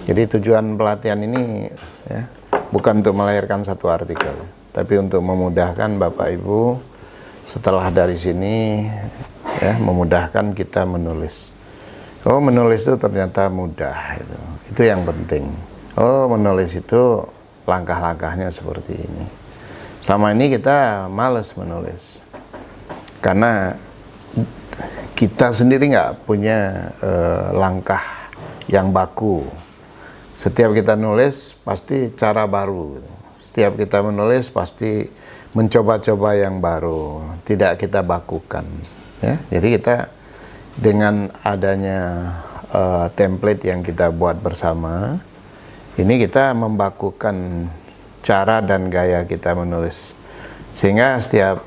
Jadi tujuan pelatihan ini ya, bukan untuk melahirkan satu artikel, tapi untuk memudahkan Bapak Ibu setelah dari sini ya, memudahkan kita menulis. Oh, menulis itu ternyata mudah, itu yang penting. Oh, menulis itu langkah-langkahnya seperti ini. Sama ini kita males menulis karena kita sendiri nggak punya langkah yang baku. Setiap kita nulis pasti cara baru. Setiap kita menulis pasti mencoba-coba yang baru, tidak kita bakukan. Ya, jadi kita dengan adanya template yang kita buat bersama, ini kita membakukan cara dan gaya kita menulis, sehingga setiap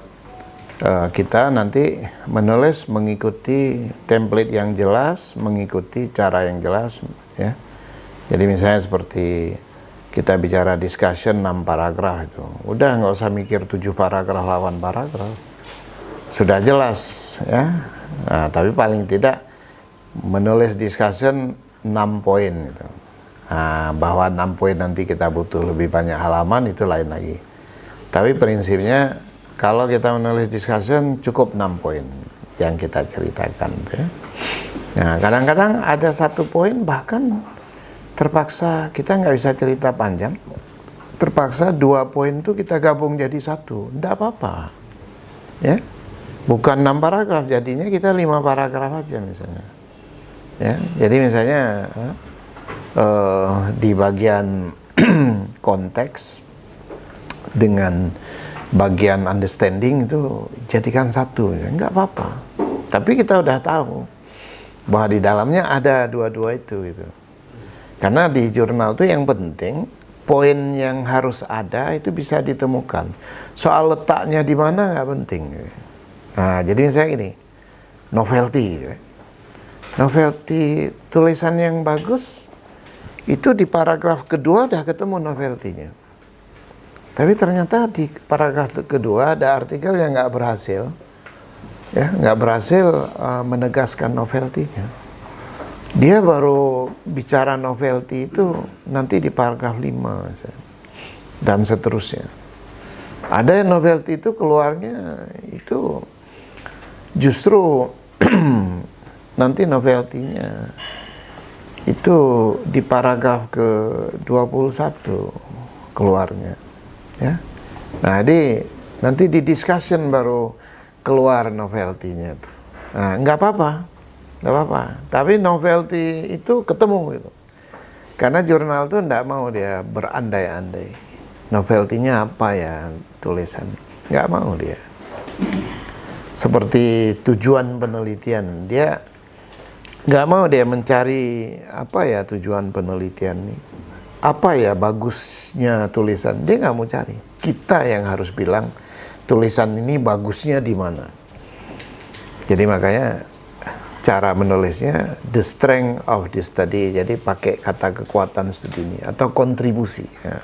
kita nanti menulis mengikuti template yang jelas, mengikuti cara yang jelas, ya. Jadi misalnya seperti kita bicara discussion 6 paragraf itu, udah nggak usah mikir 7 paragraf lawan paragraf, sudah jelas ya. Nah, tapi paling tidak menulis discussion 6 poin gitu. Nah, bahwa 6 poin nanti kita butuh lebih banyak halaman itu lain lagi. Tapi prinsipnya kalau kita menulis discussion cukup 6 poin yang kita ceritakan ya. Nah, kadang-kadang ada 1 poin bahkan terpaksa kita nggak bisa cerita panjang, terpaksa 2 poin itu kita gabung jadi 1, enggak apa-apa ya, bukan 6 paragraf, jadinya kita 5 paragraf aja misalnya ya. Jadi misalnya di bagian konteks dengan bagian understanding itu jadikan 1 ya, nggak apa-apa, tapi kita udah tahu bahwa di dalamnya ada dua-dua itu gitu. Karena di jurnal itu yang penting poin yang harus ada itu bisa ditemukan. Soal letaknya di mana nggak penting. Nah, jadi misalnya gini, novelty. Novelty tulisan yang bagus itu di paragraf kedua udah ketemu novelty-nya. Tapi ternyata di paragraf kedua ada artikel yang nggak berhasil, ya nggak berhasil menegaskan novelty-nya. Dia baru bicara novelty itu nanti di paragraf 5 dan seterusnya. Ada yang novelty itu keluarnya itu justru nanti novelty-nya itu di paragraf ke 21 keluarnya ya. Nah, nanti di discussion baru keluar novelty-nya. Nah, nggak apa-apa. Nggak apa-apa, tapi novelty itu ketemu gitu. Karena jurnal itu nggak mau dia berandai-andai. Novelty-nya apa ya tulisan? Nggak mau dia. Seperti tujuan penelitian, dia nggak mau dia mencari apa ya tujuan penelitian ini. Apa ya bagusnya tulisan? Dia nggak mau cari. Kita yang harus bilang tulisan ini bagusnya di mana. Jadi makanya cara menulisnya the strength of the study, jadi pakai kata kekuatan studi ini atau kontribusi ya.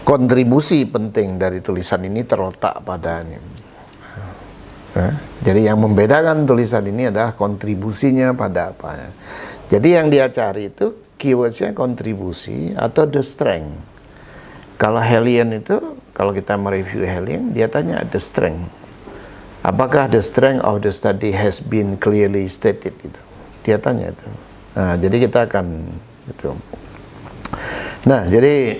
Kontribusi penting dari tulisan ini terletak pada ini ya. Jadi yang membedakan tulisan ini adalah kontribusinya pada apa ya. Jadi yang dia cari itu keywordsnya kontribusi atau the strength. Kalau Helian itu, kalau kita mereview Helian, dia tanya the strength. Apakah the strength of the study has been clearly stated gitu. Dia tanya itu. Nah, jadi kita akan itu. Nah, jadi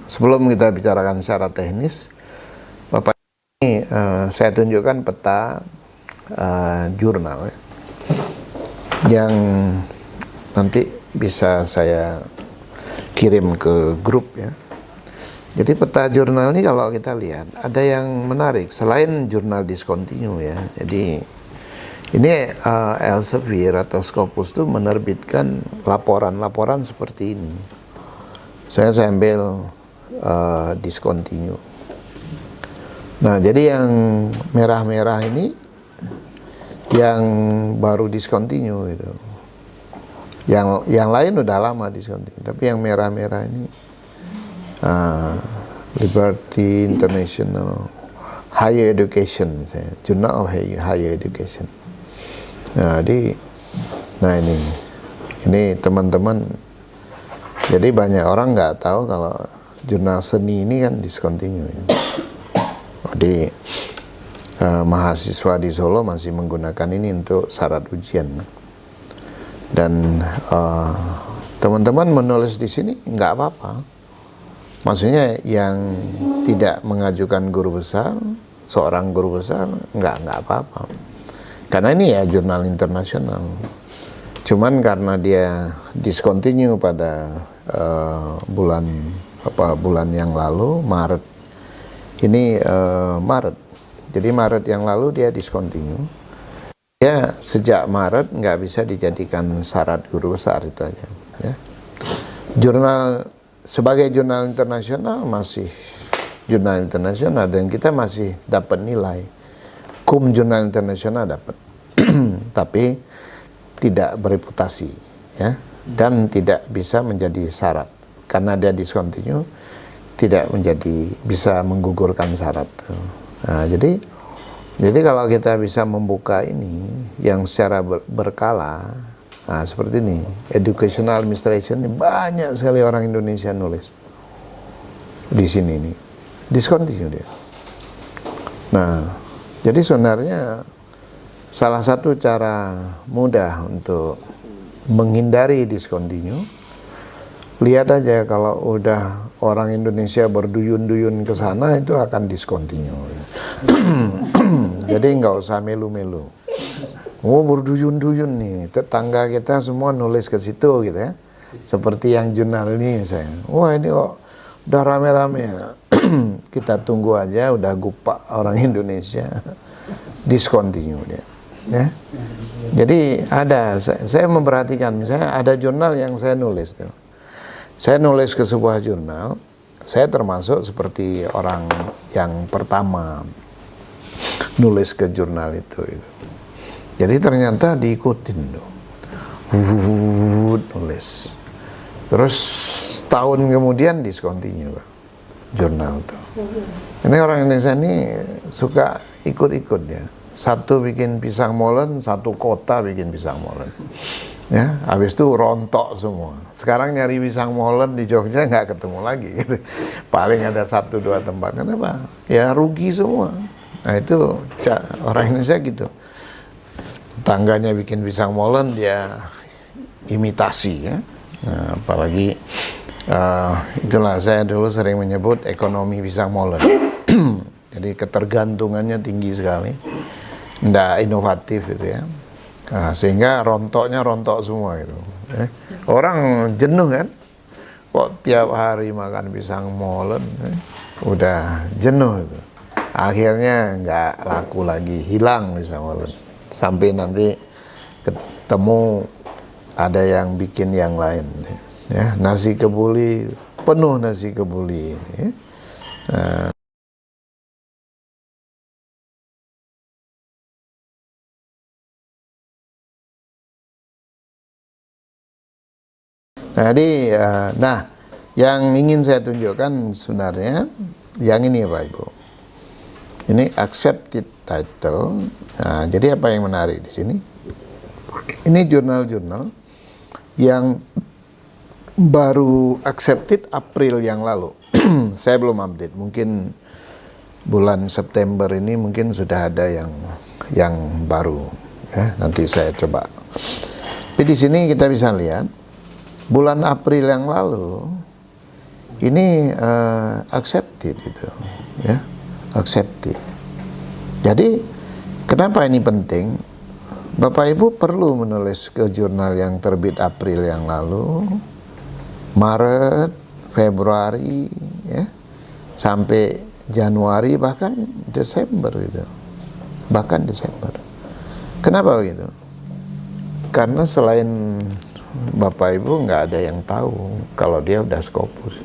sebelum kita bicarakan secara teknis, Bapak ini saya tunjukkan peta jurnal ya, yang nanti bisa saya kirim ke grup ya. Jadi peta jurnal ini kalau kita lihat ada yang menarik selain jurnal discontinue ya. Jadi ini Elsevier atau Scopus itu menerbitkan laporan-laporan seperti ini. Saya ambil discontinue. Nah, jadi yang merah-merah ini yang baru discontinue itu. Yang lain udah lama discontinue, tapi yang merah-merah ini Liberty International Higher Education misalnya, Journal of Higher Education. Nah, ini teman-teman Jadi banyak orang nggak tahu kalau jurnal seni ini kan discontinue. Jadi mahasiswa di Solo masih menggunakan ini untuk syarat ujian. Dan teman-teman menulis di sini nggak apa-apa. Maksudnya yang tidak mengajukan guru besar, seorang guru besar nggak apa-apa. Karena ini ya jurnal internasional. Cuman karena dia discontinue pada bulan yang lalu, Maret. Ini Maret. Jadi Maret yang lalu dia discontinue. Ya sejak Maret nggak bisa dijadikan syarat guru besar itu aja. Ya. Jurnal sebagai jurnal internasional masih jurnal internasional dan kita masih dapat nilai. Jurnal internasional dapat, tapi tidak bereputasi, ya, dan tidak bisa menjadi syarat karena dia discontinue, tidak menjadi bisa menggugurkan syarat. Nah, jadi kalau kita bisa membuka ini yang secara berkala, nah seperti ini, educational administration ini banyak sekali orang Indonesia nulis di sini nih, discontinue dia. Nah, jadi sebenarnya salah satu cara mudah untuk menghindari discontinue, lihat aja kalau udah orang Indonesia berduyun-duyun ke sana itu akan discontinue. Jadi nggak usah melu-melu. Oh berduyun-duyun nih, tetangga kita semua nulis ke situ gitu ya. Seperti yang jurnal ini misalnya. Wah ini kok udah rame-rame ya. Kita tunggu aja, udah gupak orang Indonesia. Discontinue dia. Ya. Jadi ada, saya memperhatikan misalnya ada jurnal yang saya nulis tuh. Saya nulis ke sebuah jurnal, saya termasuk seperti orang yang pertama nulis ke jurnal itu. Jadi ternyata diikutin tuh. Nulis. Terus setahun kemudian discontinue jurnal tuh. Ini orang Indonesia ini suka ikut-ikut ya. Satu bikin pisang molen, satu kota bikin pisang molen. Ya, habis itu rontok semua. Sekarang nyari pisang molen di Jogja nggak ketemu lagi. Gitu. Paling ada 1-2 tempat. Kenapa? Ya rugi semua. Nah itu orang Indonesia gitu. Tangganya bikin pisang molen, dia imitasi ya. Nah, apalagi itulah saya dulu sering menyebut ekonomi pisang molen. Jadi ketergantungannya tinggi sekali. Nggak inovatif gitu ya. Nah, sehingga rontoknya rontok semua gitu. Orang jenuh kan, kok tiap hari makan pisang molen, udah jenuh itu. Akhirnya nggak laku lagi, hilang pisang molen. Sampai nanti ketemu ada yang bikin yang lain. Ya, nasi kebuli, penuh nasi kebuli. Ya. Jadi, nah, yang ingin saya tunjukkan sebenarnya yang ini Pak Ibu. Ini accepted title. Nah, jadi apa yang menarik di sini? Ini jurnal-jurnal yang baru accepted April yang lalu. Saya belum update. Mungkin bulan September ini mungkin sudah ada yang baru. Ya, nanti saya coba. Tapi di sini kita bisa lihat. Bulan April yang lalu ini accepted itu, ya, accepted. Jadi kenapa ini penting? Bapak Ibu perlu menulis ke jurnal yang terbit April yang lalu, Maret, Februari, ya, sampai Januari bahkan Desember gitu, bahkan Desember. Kenapa begitu? Karena selain Bapak Ibu nggak ada yang tahu kalau dia udah Scopus,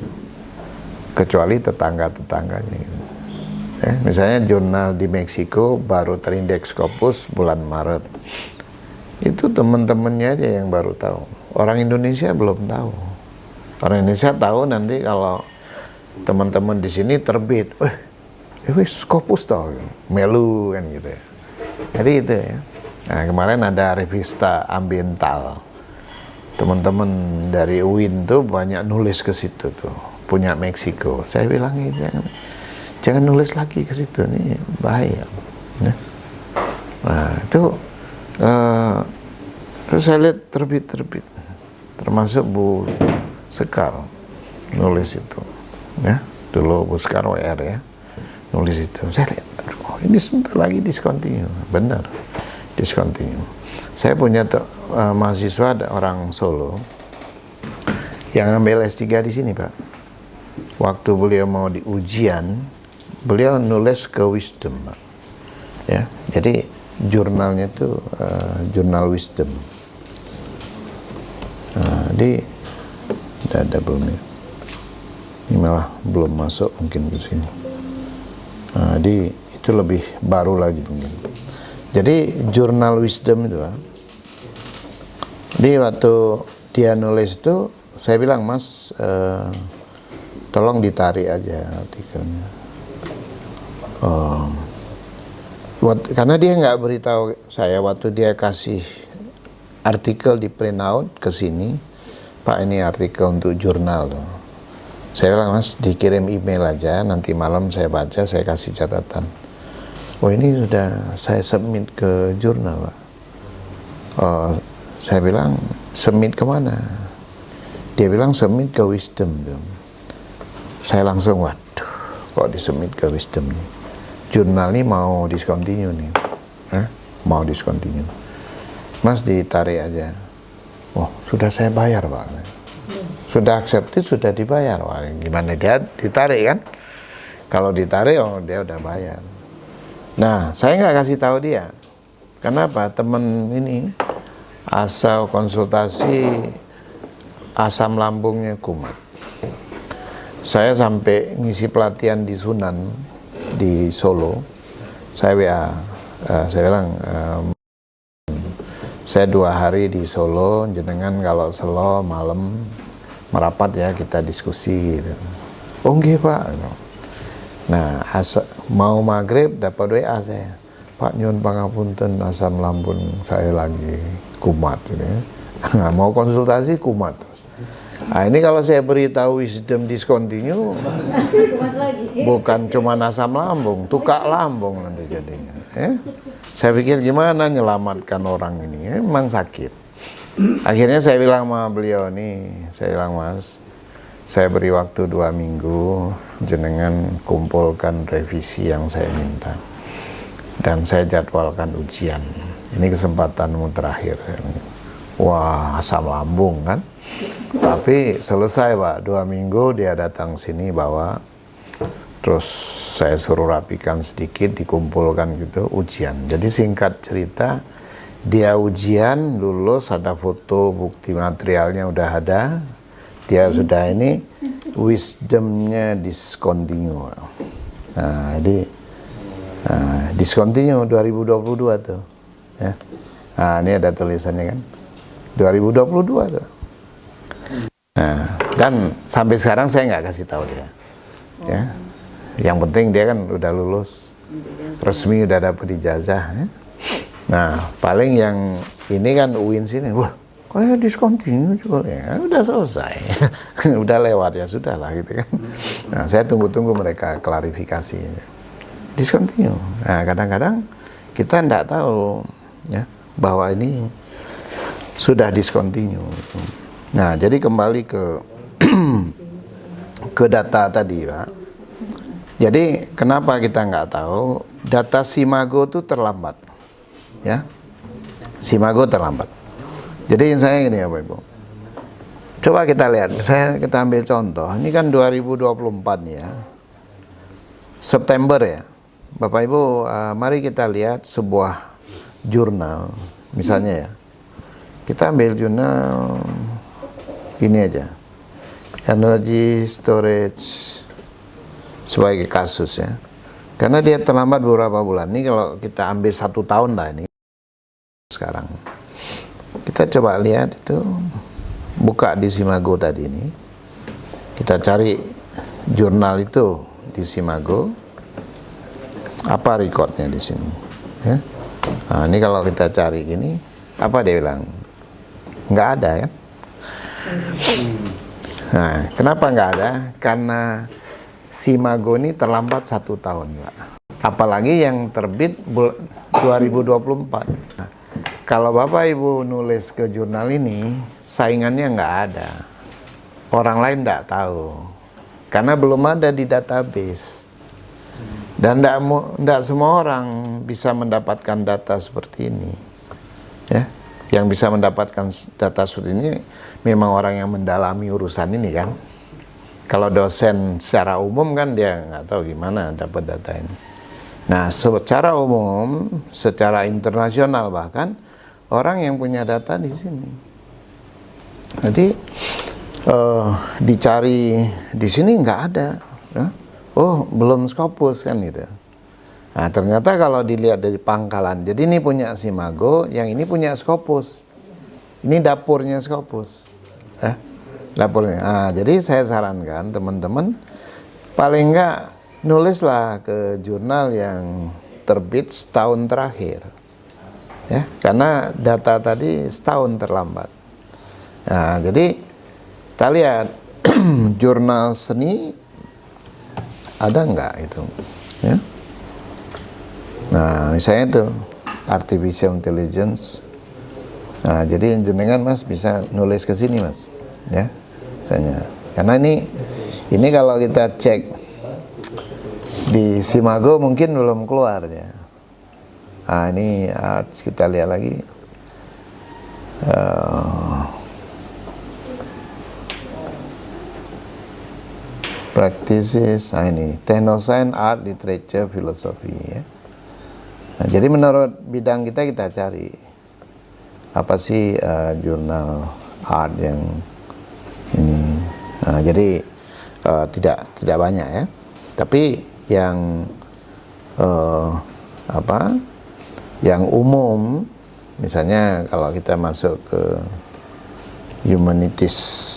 kecuali tetangga-tetangganya. Gitu. Misalnya jurnal di Meksiko baru terindeks Scopus bulan Maret, itu teman-temannya aja yang baru tahu. Orang Indonesia belum tahu. Orang Indonesia tahu nanti kalau teman-teman di sini terbit, Scopus tahu, melu kan gitu ya. Jadi itu ya. Nah kemarin ada revista ambiental. teman-teman dari UIN tuh banyak nulis ke situ tuh, punya Meksiko. Saya bilang jangan nulis lagi ke situ, nih bahaya. Ya. Nah itu terus saya lihat terbit, termasuk Bu Sekar nulis itu, ya dulu Bu Sekar WR ya, nulis itu. Saya lihat, aduh, ini sebentar lagi discontinue, benar discontinue. Saya punya mahasiswa, ada orang Solo yang ambil S3 di sini, Pak. Waktu beliau mau di ujian, beliau nulis ke Wisdom, Pak. Ya, jadi jurnalnya itu jurnal Wisdom. Ada belum ya? Ini malah belum masuk mungkin ke sini. Itu lebih baru lagi mungkin. Jadi jurnal Wisdom itu, Pak. Jadi waktu dia nulis itu, saya bilang, Mas, tolong ditarik aja artikelnya. Karena dia nggak beritahu saya waktu dia kasih artikel di print out ke sini, Pak, ini artikel untuk jurnal tuh. Saya bilang, Mas, dikirim email aja, nanti malam saya baca, saya kasih catatan. Oh, ini sudah saya submit ke jurnal, Pak. Saya bilang, submit kemana? Dia bilang submit ke Wisdom. Saya langsung, waduh, kok disubmit ke Wisdom nih? Jurnal ini mau discontinue nih. Mau discontinue. Mas, ditarik aja. Oh, sudah saya bayar, Pak. Sudah accepted, sudah dibayar. Wah, gimana dia ditarik kan? Kalau ditarik, oh dia udah bayar. Nah, saya nggak kasih tahu dia. Kenapa? Temen ini asal konsultasi asam lambungnya kumat. Saya sampai ngisi pelatihan di Sunan di Solo. Saya WA, saya bilang, saya 2 hari di Solo, jenengan kalau selo malam merapat ya, kita diskusi gitu. Oh nggih, Pak. Nah, mau maghrib dapat WA saya, Pak, nyuwun pangapunten, asam lambung saya lagi kumat gitu ya. Nah, mau konsultasi kumat terus. Nah, ini kalau saya beritahu Wisdom discontinue, bukan cuma asam lambung, tukak lambung nanti jadinya. Ya. Saya pikir gimana nyelamatkan orang ini, memang sakit. Akhirnya saya bilang sama beliau nih, saya bilang, Mas, saya beri waktu 2 minggu, jenengan kumpulkan revisi yang saya minta, dan saya jadwalkan ujian. Ini kesempatanmu terakhir. Wah, asam lambung kan? Tapi selesai, Pak, 2 minggu dia datang sini bawa, terus saya suruh rapikan sedikit, dikumpulkan gitu, ujian. Jadi singkat cerita, dia ujian, lulus, ada foto, bukti materialnya udah ada, dia sudah ini, Wisdomnya discontinue. Nah, jadi discontinue 2022 tuh. Ya. Nah, ini ada tulisannya kan, 2022 tuh. Nah, dan sampai sekarang saya nggak kasih tahu dia. Ya. Yang penting dia kan udah lulus, resmi, udah dapet ijazah. Ya. Nah, paling yang ini kan UIN sini, wah, kayak discontinue juga ya, udah selesai, udah lewat ya, sudah lah gitu kan. Nah, saya tunggu-tunggu mereka klarifikasi, discontinue. Nah, kadang-kadang kita enggak tahu ya bahwa ini sudah discontinue. Nah, jadi kembali ke data tadi, Pak. Jadi kenapa kita nggak tahu? Data Simago itu terlambat. Ya, Simago terlambat. Jadi saya ini ya, Bapak Ibu. Coba kita lihat, kita ambil contoh. Ini kan 2024 nih ya, September ya, Bapak Ibu. Mari kita lihat sebuah jurnal, misalnya ya. Kita ambil jurnal ini aja, Energy Storage sebagai kasus ya. Karena dia terlambat beberapa bulan. Ini kalau kita ambil 1 tahun lah ini. Sekarang kita coba lihat itu, buka di Simago tadi ini, kita cari jurnal itu di Simago, apa rekodnya di sini ya? Nah, ini kalau kita cari gini, apa dia bilang, nggak ada ya. Nah, kenapa nggak ada? Karena Simago ini terlambat 1 tahun, Pak. Apalagi yang terbit 2024. Nah, kalau Bapak Ibu nulis ke jurnal ini, saingannya nggak ada. Orang lain nggak tahu. Karena belum ada di database. Dan tidak semua orang bisa mendapatkan data seperti ini. Ya, yang bisa mendapatkan data seperti ini memang orang yang mendalami urusan ini kan. Kalau dosen secara umum kan dia nggak tahu gimana dapat data ini. Nah, secara umum, secara internasional bahkan orang yang punya data di sini. Jadi dicari di sini nggak ada. Ya? Oh, belum Scopus kan gitu. Nah, ternyata kalau dilihat dari pangkalan, jadi ini punya Simago, yang ini punya Scopus. Ini dapurnya Scopus. Dapurnya. Nah, jadi saya sarankan teman-teman paling enggak nulislah ke jurnal yang terbit setahun terakhir. Ya, karena data tadi setahun terlambat. Nah, jadi kita lihat jurnal seni ada nggak itu, ya? Nah, misalnya itu artificial intelligence. Nah, jadi jenengan Mas bisa nulis ke sini Mas, ya, misalnya. Karena ini kalau kita cek di Simago mungkin belum keluar ya. Nah, ini kita lihat lagi. Practices, nah ini Technoscience, Art, Literature, Philosophy ya. Nah, jadi menurut bidang kita cari apa sih jurnal art yang ini. Nah, jadi tidak banyak ya. Tapi yang yang umum, misalnya kalau kita masuk ke humanities.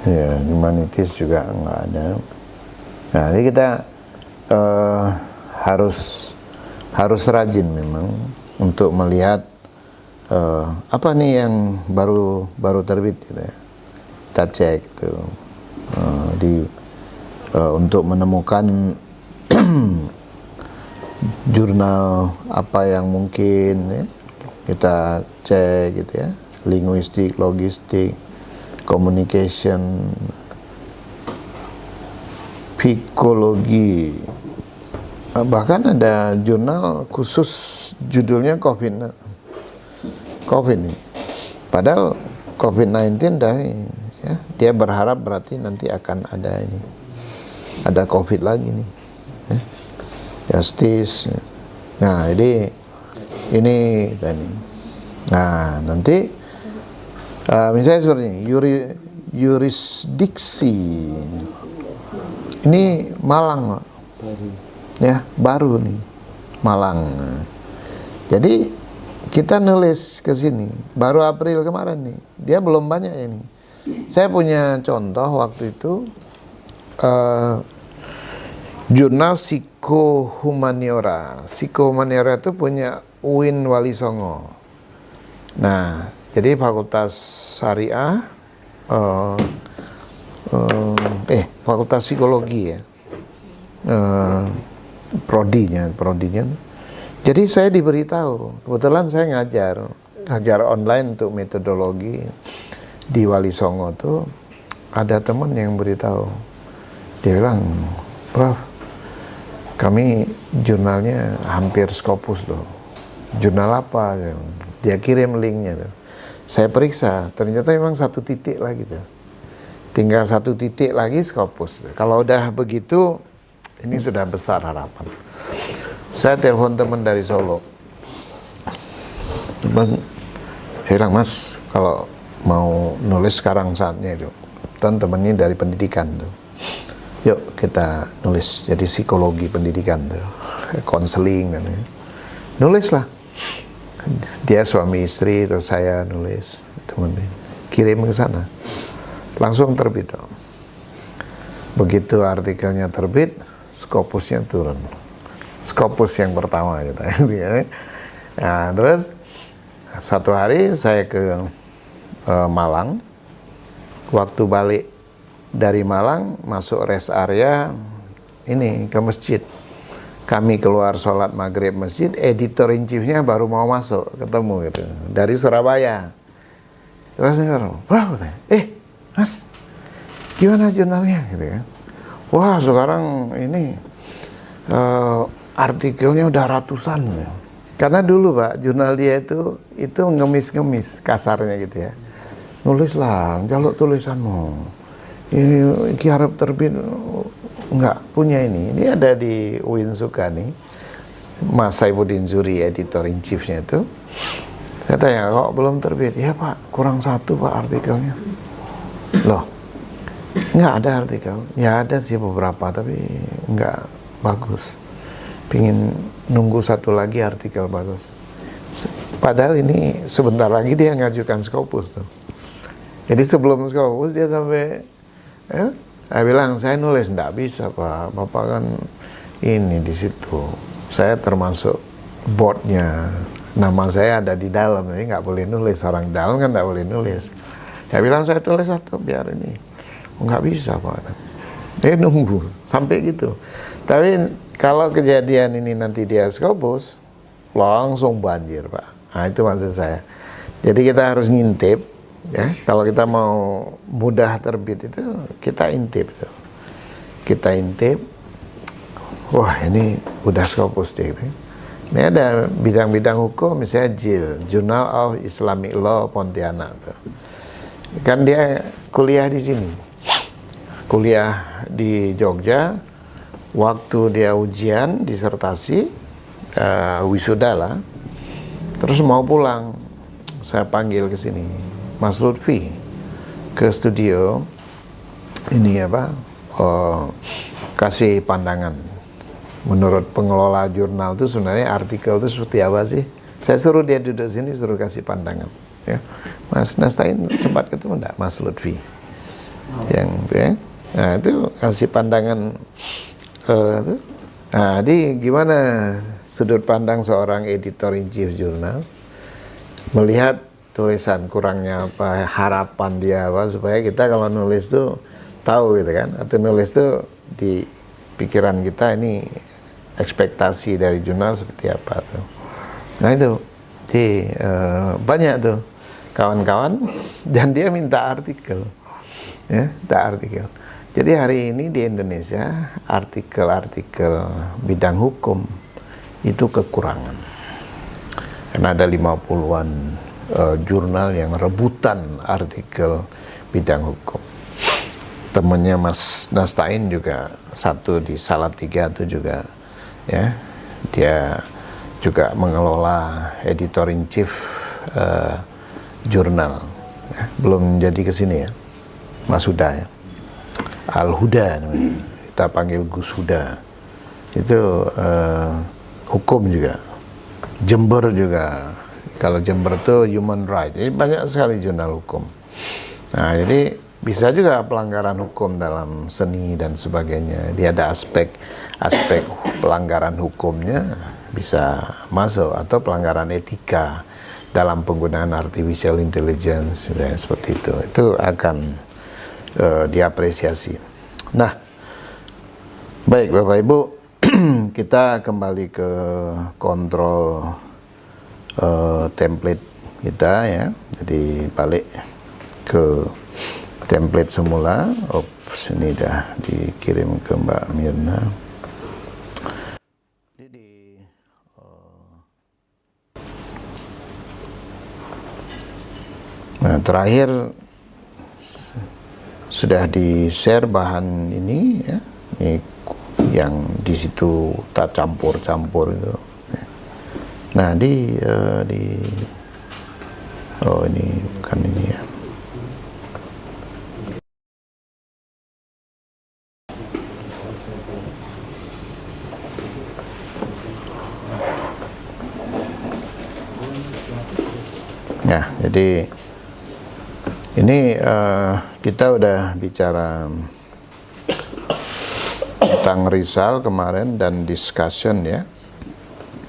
Ya, humanities juga nggak ada. Nah, jadi kita harus rajin memang untuk melihat apa nih yang baru terbit gitu ya. Kita cek itu untuk menemukan jurnal apa yang mungkin ya, kita cek gitu ya, linguistik, logistik, communication, psikologi, bahkan ada jurnal khusus judulnya COVID ini. Padahal COVID-19 ya, dia berharap berarti nanti akan ada COVID lagi nih, ya. Justice. Nah, jadi ini tadi. Nah, nanti misalnya seperti ini, yurisdiksi. Ini Malang, Pak. Ya, baru nih. Malang. Jadi kita nulis ke sini baru April kemarin nih. Dia belum banyak ini. Saya punya contoh waktu itu jurnal Psikohumaniora. Psikohumaniora itu punya UIN Wali Songo. Nah, jadi Fakultas Syariah, Fakultas Psikologi ya, prodinya. Jadi saya diberitahu, kebetulan saya ngajar online untuk metodologi di Wali Songo tuh, ada teman yang beritahu, dia bilang, Prof, kami jurnalnya hampir Scopus loh. Jurnal apa? Dia kirim linknya tuh. Saya periksa, ternyata memang 1 titik lagi tuh. Tinggal 1 titik lagi Scopus. Kalau udah begitu, ini sudah besar harapan. Saya telepon teman dari Solo. Saya bilang, Mas, kalau mau nulis sekarang saatnya itu. Teman-temannya dari pendidikan tuh. Yuk kita nulis, jadi psikologi pendidikan tuh. Konseling dan nulislah. Dia suami istri, terus saya nulis, temen kirim ke sana, langsung terbit dong. Begitu artikelnya terbit, Scopusnya turun. Scopus yang pertama gitu. Nah, terus suatu hari saya ke Malang. Waktu balik dari Malang, masuk rest area ini ke masjid. Kami keluar sholat maghrib masjid, editor in chiefnya baru mau masuk, ketemu gitu, dari Surabaya. Terus saya bilang, Mas, gimana jurnalnya gitu kan? Wah, sekarang ini artikelnya udah ratusan. Karena dulu Pak, jurnal dia itu ngemis-ngemis kasarnya gitu ya. Nulislah, jaluk tulisanmu. Ini harap terbit, nggak punya ini. Ini ada di UIN Sukani, Mas Saifuddin Zuri, editor in chiefnya itu. Saya tanya, kok belum terbit? Ya Pak, kurang satu Pak artikelnya. Loh, nggak ada artikel. Ya ada sih beberapa, tapi nggak bagus. Pingin nunggu satu lagi artikel bagus. Padahal ini sebentar lagi dia ngajukan Scopus tuh. Jadi sebelum Scopus dia sampai, saya bilang, saya nulis, enggak bisa Pak, Bapak kan ini di situ. Saya termasuk boardnya, nama saya ada di dalam, jadi nggak boleh nulis. Orang dalam kan nggak boleh nulis. Saya bilang, saya tulis satu, biar ini. Nggak bisa Pak. Nunggu, sampai gitu. Tapi kalau kejadian ini nanti dia Scopus, langsung banjir Pak. Nah itu maksud saya. Jadi kita harus ngintip. Ya, kalau kita mau mudah terbit itu kita intip tuh. Kita intip. Wah, ini udah Scopus deh. Ini ada bidang-bidang hukum, misalnya JIL, Journal of Islamic Law Pontianak tuh. Kan dia kuliah di sini. Kuliah di Jogja. Waktu dia ujian disertasi, wisuda lah. Terus mau pulang, saya panggil ke sini. Mas Lutfi ke studio ini kasih pandangan menurut pengelola jurnal itu sebenarnya artikel itu seperti apa sih. Saya suruh dia duduk sini, suruh kasih pandangan ya. Mas Nastain sempat ketemu enggak Mas Lutfi yang ya? Nah itu kasih pandangan nah jadi gimana sudut pandang seorang editor in chief jurnal melihat tulisan kurangnya apa, harapan dia apa, supaya kita kalau nulis tuh tahu gitu kan, atau nulis tuh di pikiran kita ini ekspektasi dari jurnal seperti apa tuh. Nah itu banyak tuh kawan-kawan dan dia minta artikel ya, minta artikel. Jadi hari ini di Indonesia artikel-artikel bidang hukum itu kekurangan karena ada 50-an jurnal yang rebutan artikel bidang hukum. Temennya Mas Nastain juga satu di Salatiga itu juga ya, dia juga mengelola editor in chief jurnal ya. Belum jadi ke sini ya Mas Huda ya, Al Huda namanya. Kita panggil Gus Huda itu hukum juga. Jember juga. Kalau Jember itu human right, jadi banyak sekali jurnal hukum. Nah, jadi bisa juga pelanggaran hukum dalam seni dan sebagainya. Dia ada aspek pelanggaran hukumnya bisa masuk, atau pelanggaran etika dalam penggunaan artificial intelligence, seperti itu. Itu akan diapresiasi. Nah, baik Bapak Ibu, kita kembali ke kontrol template kita ya. Jadi balik ke template semula. Ini dah dikirim ke Mbak Mirna. Jadi nah, terakhir sudah di-share bahan ini ya. Ini yang di situ tak campur-campur itu. Nah, oh ini bukan ini ya. Ya, jadi ini kita udah bicara tentang risal kemarin dan discussion ya.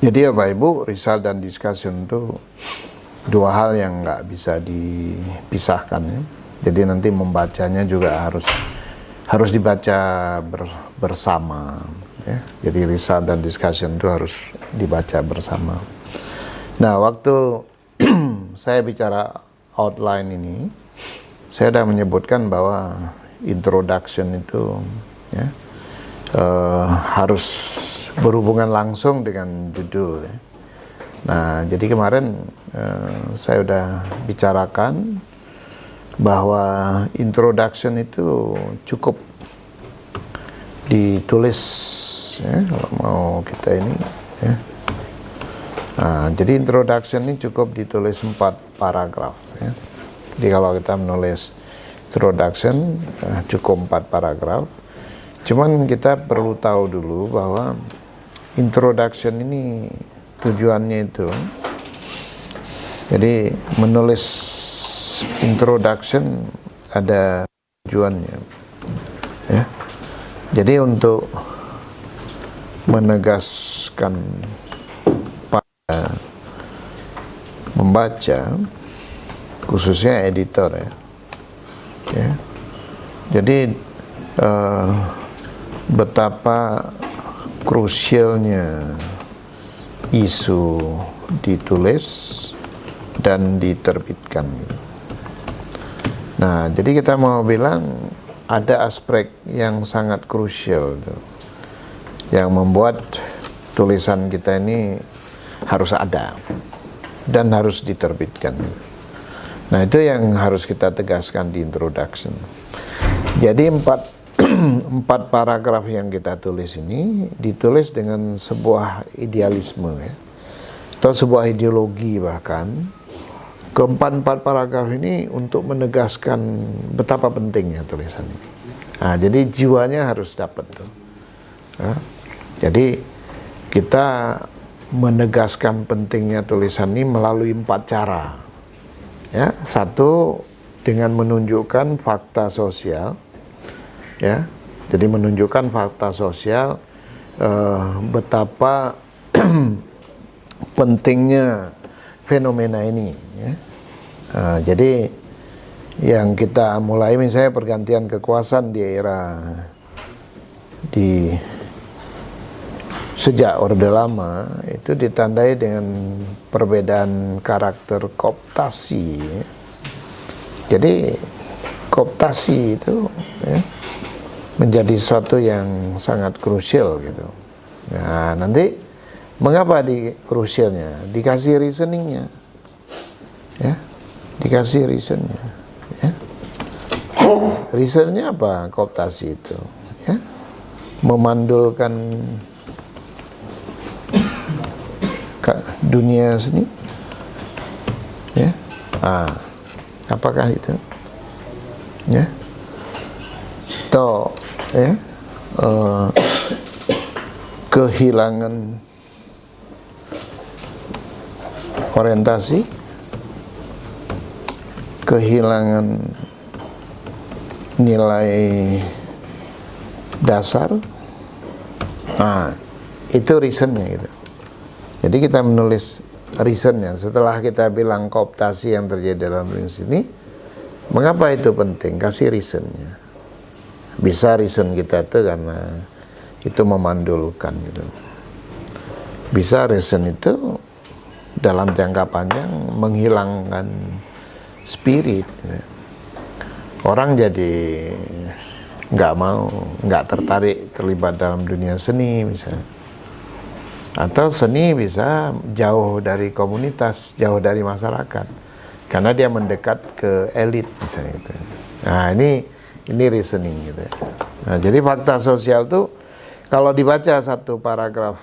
Jadi Bapak Ibu, risal dan discussion itu dua hal yang nggak bisa dipisahkan ya. Jadi nanti membacanya juga harus dibaca bersama ya. Jadi risal dan discussion itu harus dibaca bersama. Nah, waktu saya bicara outline ini, saya sudah menyebutkan bahwa introduction itu ya, harus berhubungan langsung dengan judul ya. Nah, jadi kemarin saya sudah bicarakan bahwa introduction itu cukup ditulis ya, kalau mau kita ini ya. Nah, jadi introduction ini cukup ditulis 4 paragraf ya. Jadi kalau kita menulis introduction cukup 4 paragraf. Cuman kita perlu tahu dulu bahwa introduction ini tujuannya itu, jadi menulis introduction ada tujuannya ya. Jadi untuk menegaskan membaca, khususnya editor ya. Jadi betapa krusialnya isu ditulis dan diterbitkan. Nah, jadi kita mau bilang ada aspek yang sangat krusial yang membuat tulisan kita ini harus ada dan harus diterbitkan. Nah, itu yang harus kita tegaskan di introduction. Jadi 4 paragraf yang kita tulis ini ditulis dengan sebuah idealisme ya, atau sebuah ideologi bahkan. Keempat paragraf ini untuk menegaskan betapa pentingnya tulisan ini. Nah, jadi jiwanya harus dapat tuh. Nah, jadi kita menegaskan pentingnya tulisan ini melalui 4 cara. Ya, 1 dengan menunjukkan fakta sosial. Ya, jadi menunjukkan fakta sosial betapa pentingnya fenomena ini ya. Jadi yang kita mulai misalnya pergantian kekuasaan sejak Orde Lama itu ditandai dengan perbedaan karakter kooptasi ya. Jadi kooptasi itu ya, menjadi sesuatu yang sangat krusial gitu. Nah, nanti mengapa krusialnya? Dikasih reasoningnya, ya, dikasih reasonnya. Ya. Reasonnya apa? Kooptasi itu, ya, memandulkan dunia seni, ya. Apakah itu? Ya, atau ya, kehilangan orientasi, kehilangan nilai dasar. Itu reasonnya gitu. Jadi kita menulis reasonnya setelah kita bilang kooptasi yang terjadi dalam dunia ini, mengapa itu penting? Kasih reasonnya. Bisa reason kita itu karena itu memandulkan gitu. Bisa reason itu dalam jangka panjang menghilangkan spirit ya. Orang jadi nggak tertarik terlibat dalam dunia seni misalnya, atau seni bisa jauh dari komunitas, jauh dari masyarakat karena dia mendekat ke elit misalnya gitu. Nah, ini reasoning gitu ya. Nah, jadi fakta sosial tuh kalau dibaca 1 paragraf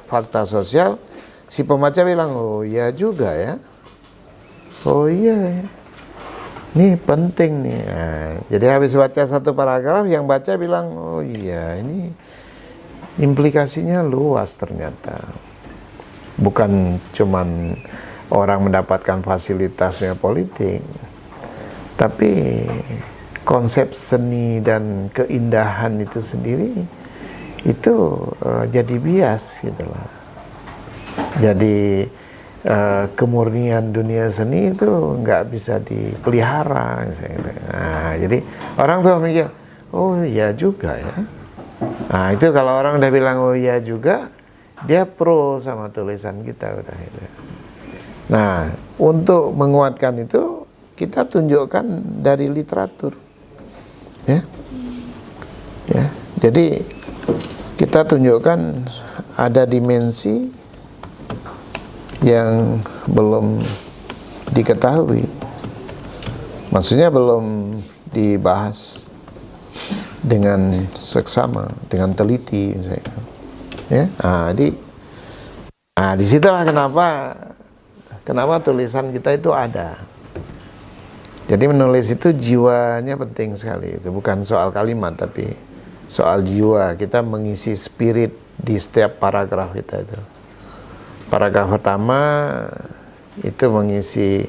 fakta sosial, si pembaca bilang, oh iya juga ya, oh iya, ini penting nih. Nah, jadi habis baca 1 paragraf, yang baca bilang, oh iya, ini implikasinya luas ternyata. Bukan cuman orang mendapatkan fasilitasnya politik, tapi konsep seni dan keindahan itu sendiri itu jadi bias gitu loh. Jadi kemurnian dunia seni itu nggak bisa dipelihara misalnya. Nah, jadi orang tuh mikir, oh iya juga ya. Nah itu kalau orang udah bilang oh iya juga, dia pro sama tulisan kita udah itu. Nah untuk menguatkan itu kita tunjukkan dari literatur, ya, ya. Jadi kita tunjukkan ada dimensi yang belum diketahui, maksudnya belum dibahas dengan seksama, dengan teliti, misalnya. Ya, disitulah kenapa tulisan kita itu ada. Jadi menulis itu jiwanya penting sekali. Itu bukan soal kalimat, tapi soal jiwa. Kita mengisi spirit di setiap paragraf kita itu. Paragraf pertama itu mengisi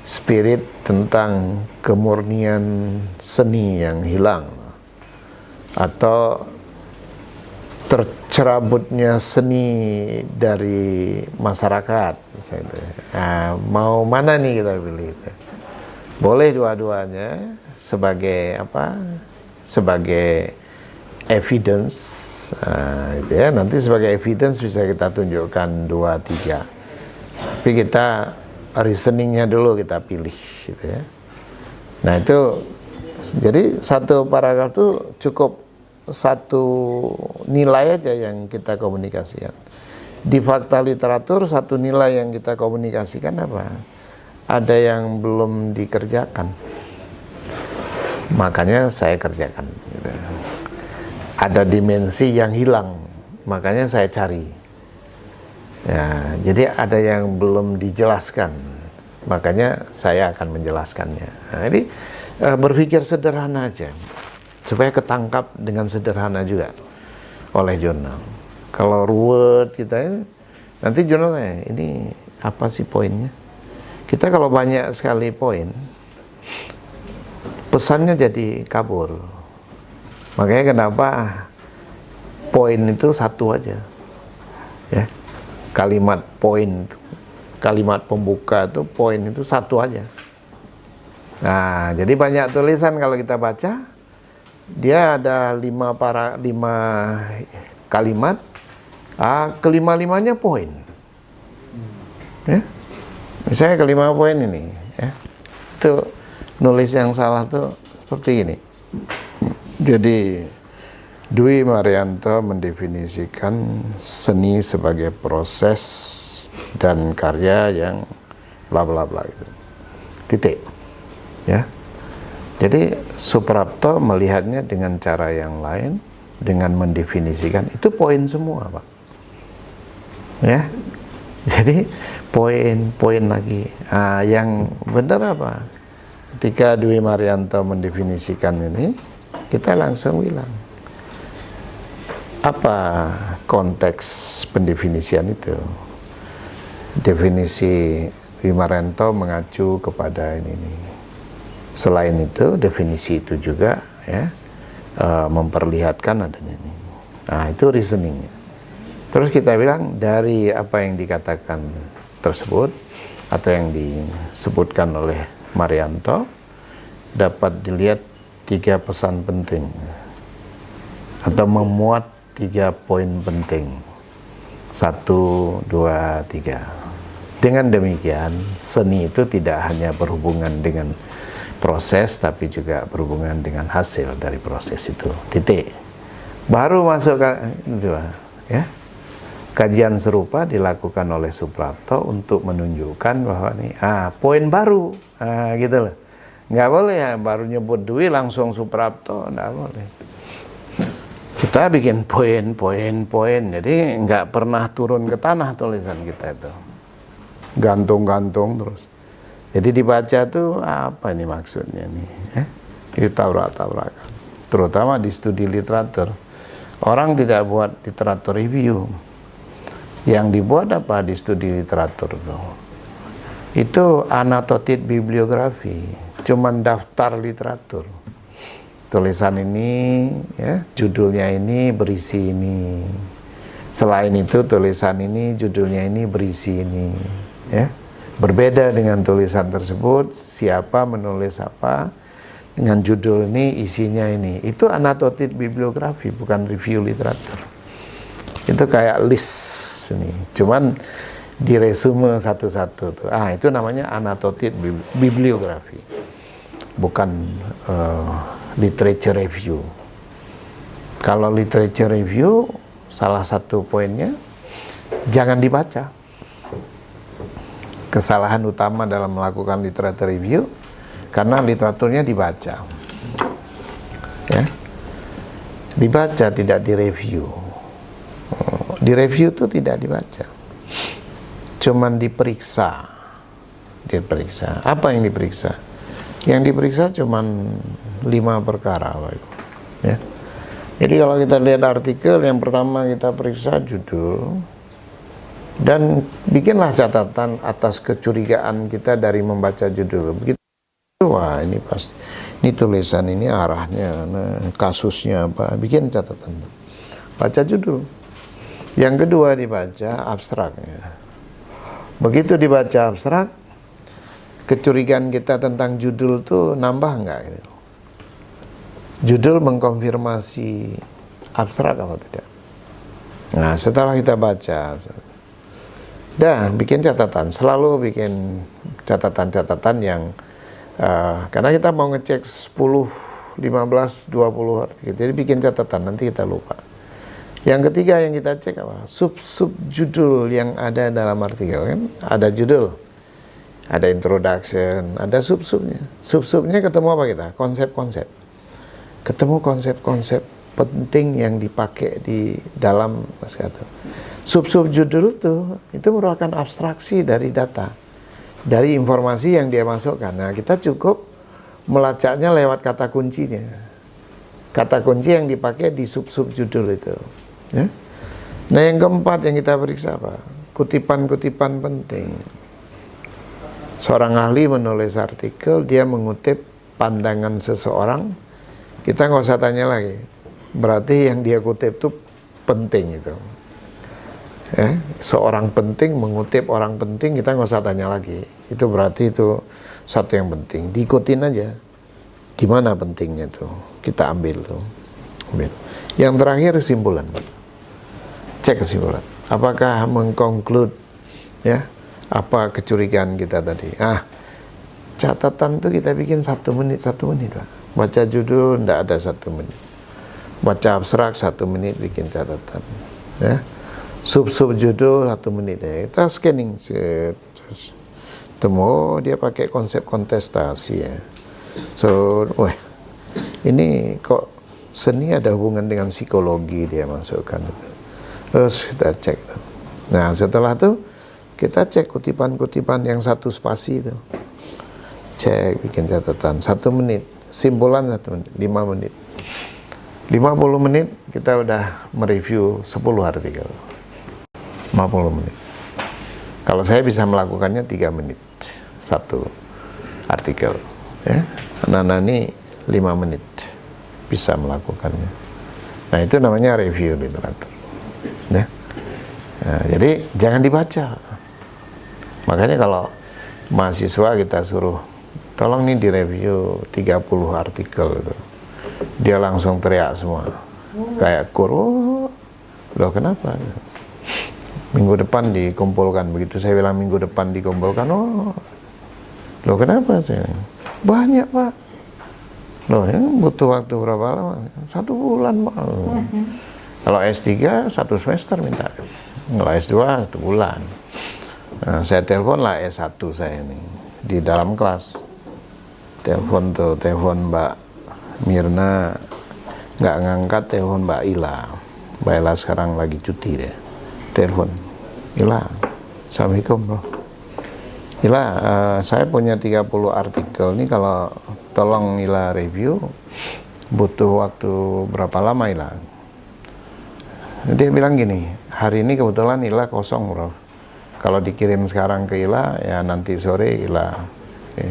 spirit tentang kemurnian seni yang hilang, atau tercerabutnya seni dari masyarakat. Nah, mau mana nih kita pilih itu? Boleh dua-duanya sebagai apa? Sebagai evidence. Gitu ya. Nanti sebagai evidence bisa kita tunjukkan 2-3. Tapi kita reasoningnya dulu kita pilih, gitu ya. Nah itu, jadi satu paragraf itu cukup satu nilai aja yang kita komunikasikan. Di fakta literatur satu nilai yang kita komunikasikan apa? Ada yang belum dikerjakan, makanya saya kerjakan. Gitu. Ada dimensi yang hilang, makanya saya cari. Ya, jadi ada yang belum dijelaskan, makanya saya akan menjelaskannya. Nah, jadi berpikir sederhana aja, supaya ketangkap dengan sederhana juga oleh jurnal. Kalau ruwet kita, nanti jurnalnya ini apa sih poinnya? Kita kalau banyak sekali poin, pesannya jadi kabur. Makanya kenapa poin itu satu aja, ya. Kalimat poin, kalimat pembuka itu poin itu satu aja. Nah, jadi banyak tulisan kalau kita baca, dia ada 5 kalimat, kelima-limanya poin. Ya. Misalnya kelima poin ini, ya. Itu nulis yang salah tuh seperti ini. Jadi Dwi Marianto mendefinisikan seni sebagai proses dan karya yang bla bla bla gitu. Titik. Ya. Jadi Suprapto melihatnya dengan cara yang lain, dengan mendefinisikan itu poin semua, Pak. Ya. Jadi poin lagi. Yang benar apa? Ketika Dwi Marianto mendefinisikan ini, kita langsung bilang apa konteks pendefinisian itu. Definisi Dwi Marianto mengacu kepada ini. Selain itu, definisi itu juga ya memperlihatkan adanya ini. Nah, itu reasoningnya. Terus kita bilang dari apa yang dikatakan tersebut atau yang disebutkan oleh Marianto dapat dilihat 3 pesan penting atau memuat 3 poin penting. 1, 2, 3. Dengan demikian, seni itu tidak hanya berhubungan dengan proses, tapi juga berhubungan dengan hasil dari proses itu. Titik. Baru masuk ke dua, ya. Kajian serupa dilakukan oleh Suprapto untuk menunjukkan bahwa nih, poin baru, gitu loh. Nggak boleh ya, baru nyebut Dwi langsung Suprapto, nggak boleh. Kita bikin poin, jadi nggak pernah turun ke tanah tulisan kita itu. Gantung-gantung terus. Jadi dibaca tuh apa ini maksudnya nih? Ditabrak-tabrakan. Terutama di studi literatur. Orang tidak buat literatur review. Yang dibuat apa di studi literatur tuh? Itu annotated bibliografi, cuman daftar literatur. Tulisan ini, ya, judulnya ini, berisi ini. Selain itu, tulisan ini, judulnya ini, berisi ini. Ya. Berbeda dengan tulisan tersebut, siapa menulis apa, dengan judul ini, isinya ini. Itu annotated bibliografi, bukan review literatur. Itu kayak list ini. Cuman di resume satu-satu tuh. Itu namanya annotated bibliografi, bukan literature review. Kalau literature review, salah satu poinnya jangan dibaca. Kesalahan utama dalam melakukan literature review karena literaturnya dibaca, ya, dibaca tidak direview. Direview itu tidak dibaca, cuman diperiksa. Apa yang diperiksa? Yang diperiksa cuman 5 perkara, ya. Jadi kalau kita lihat artikel, yang pertama kita periksa judul, dan bikinlah catatan atas kecurigaan kita dari membaca judul. Begitu, wah ini pas, ini tulisan ini arahnya, nah, kasusnya apa, bikin catatan. Baca judul. Yang kedua dibaca abstraknya. Begitu dibaca abstrak, kecurigaan kita tentang judul tuh nambah nggak? Gitu. Judul mengkonfirmasi abstrak atau tidak. Nah, setelah kita baca, bikin catatan. Selalu bikin catatan-catatan yang karena kita mau ngecek 10, 15, 20 artikel. Jadi bikin catatan, nanti kita lupa. Yang ketiga yang kita cek apa? Sub-sub judul yang ada dalam artikel, kan? Ada judul, ada introduction, ada sub-subnya. Sub-subnya ketemu apa kita? Konsep-konsep. Ketemu konsep-konsep penting yang dipakai di dalam sub-sub judul itu merupakan abstraksi dari data, dari informasi yang dia masukkan. Nah, kita cukup melacaknya lewat kata kuncinya. Kata kunci yang dipakai di sub-sub judul itu. Ya? Nah, yang keempat yang kita periksa apa? Kutipan-kutipan penting. Seorang ahli menulis artikel, dia mengutip pandangan seseorang, kita nggak usah tanya lagi. Berarti yang dia kutip itu penting itu. Ya? Seorang penting mengutip orang penting, kita nggak usah tanya lagi. Itu berarti itu satu yang penting. Diikutin aja. Gimana pentingnya tuh? Kita ambil tuh. Ambil. Yang terakhir kesimpulan. Cek kesimpulan. Apakah mengkonklud, ya, apa kecurigaan kita tadi? Catatan tuh kita bikin 1 menit, Pak. Baca judul ndak ada 1 menit. Baca abstrak 1 menit bikin catatan. Ya. Sub-sub judul 1 menit ya. Kita scanning. Temu dia pakai konsep kontestasi ya. So, ini kok seni ada hubungan dengan psikologi dia masukkan. Terus kita cek. Nah, setelah itu kita cek kutipan-kutipan yang 1 spasi itu. Cek, bikin catatan 1 menit. Simpulan 1 menit, 5 menit. 50 menit kita udah mereview 10 artikel. 50 menit. Kalau saya bisa melakukannya 3 menit. 1 artikel. Ya. Anak-anak ini 5 menit bisa melakukannya. Nah, itu namanya review literatur. Ya. Nah, jadi jangan dibaca. Makanya kalau mahasiswa kita suruh, tolong nih direview 30 artikel gitu. Dia langsung teriak semua. Kayak loh kenapa? Minggu depan dikumpulkan. Begitu saya bilang minggu depan dikumpulkan, loh kenapa sih? Banyak, Pak. Loh, ini butuh waktu berapa lama? 1 bulan, Pak. Kalau S3 1 semester minta. Kalau S2 1 bulan. Nah, saya telepon lah S1 saya ini di dalam kelas. Telepon Mbak Mirna, nggak ngangkat, telepon Mbak Ila. Mbak Ila sekarang lagi cuti deh. Telepon, Ila, Assalamualaikum bro. Ila, saya punya 30 artikel nih, kalau tolong Ila review, butuh waktu berapa lama Ila? Dia bilang gini, hari ini kebetulan Ila kosong bro. Kalau dikirim sekarang ke Ila, ya nanti sore Ila. Oke.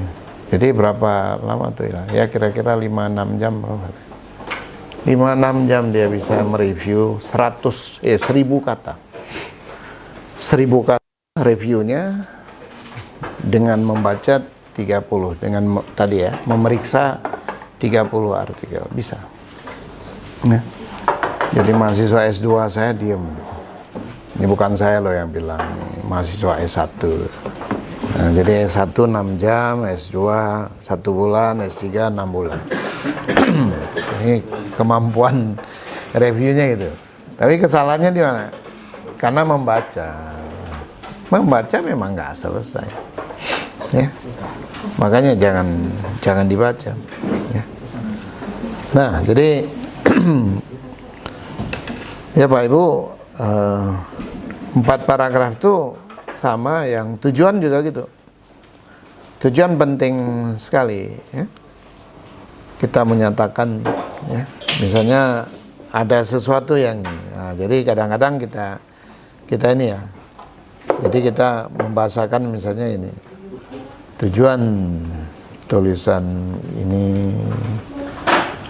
Jadi berapa lama tuh Ila? Ya kira-kira 5-6 jam. 5-6 jam dia bisa mereview 1000 kata. 1000 kata reviewnya dengan membaca 30, dengan tadi ya, memeriksa 30 artikel, bisa. Nah, jadi mahasiswa S2 saya diem. Ini bukan saya loh yang bilang, ini mahasiswa S1. Nah, jadi S1 6 jam, S2 1 bulan, S3 6 bulan. Ini kemampuan reviewnya gitu. Tapi kesalahannya di mana? Karena membaca memang nggak selesai, ya. Makanya jangan dibaca. Ya. Nah, jadi ya Pak Ibu, 4 paragraf itu sama, yang tujuan juga gitu. Tujuan penting sekali, ya. Kita menyatakan, ya, misalnya ada sesuatu yang, nah, jadi kadang-kadang kita ini ya, jadi kita membahasakan misalnya ini, tujuan tulisan ini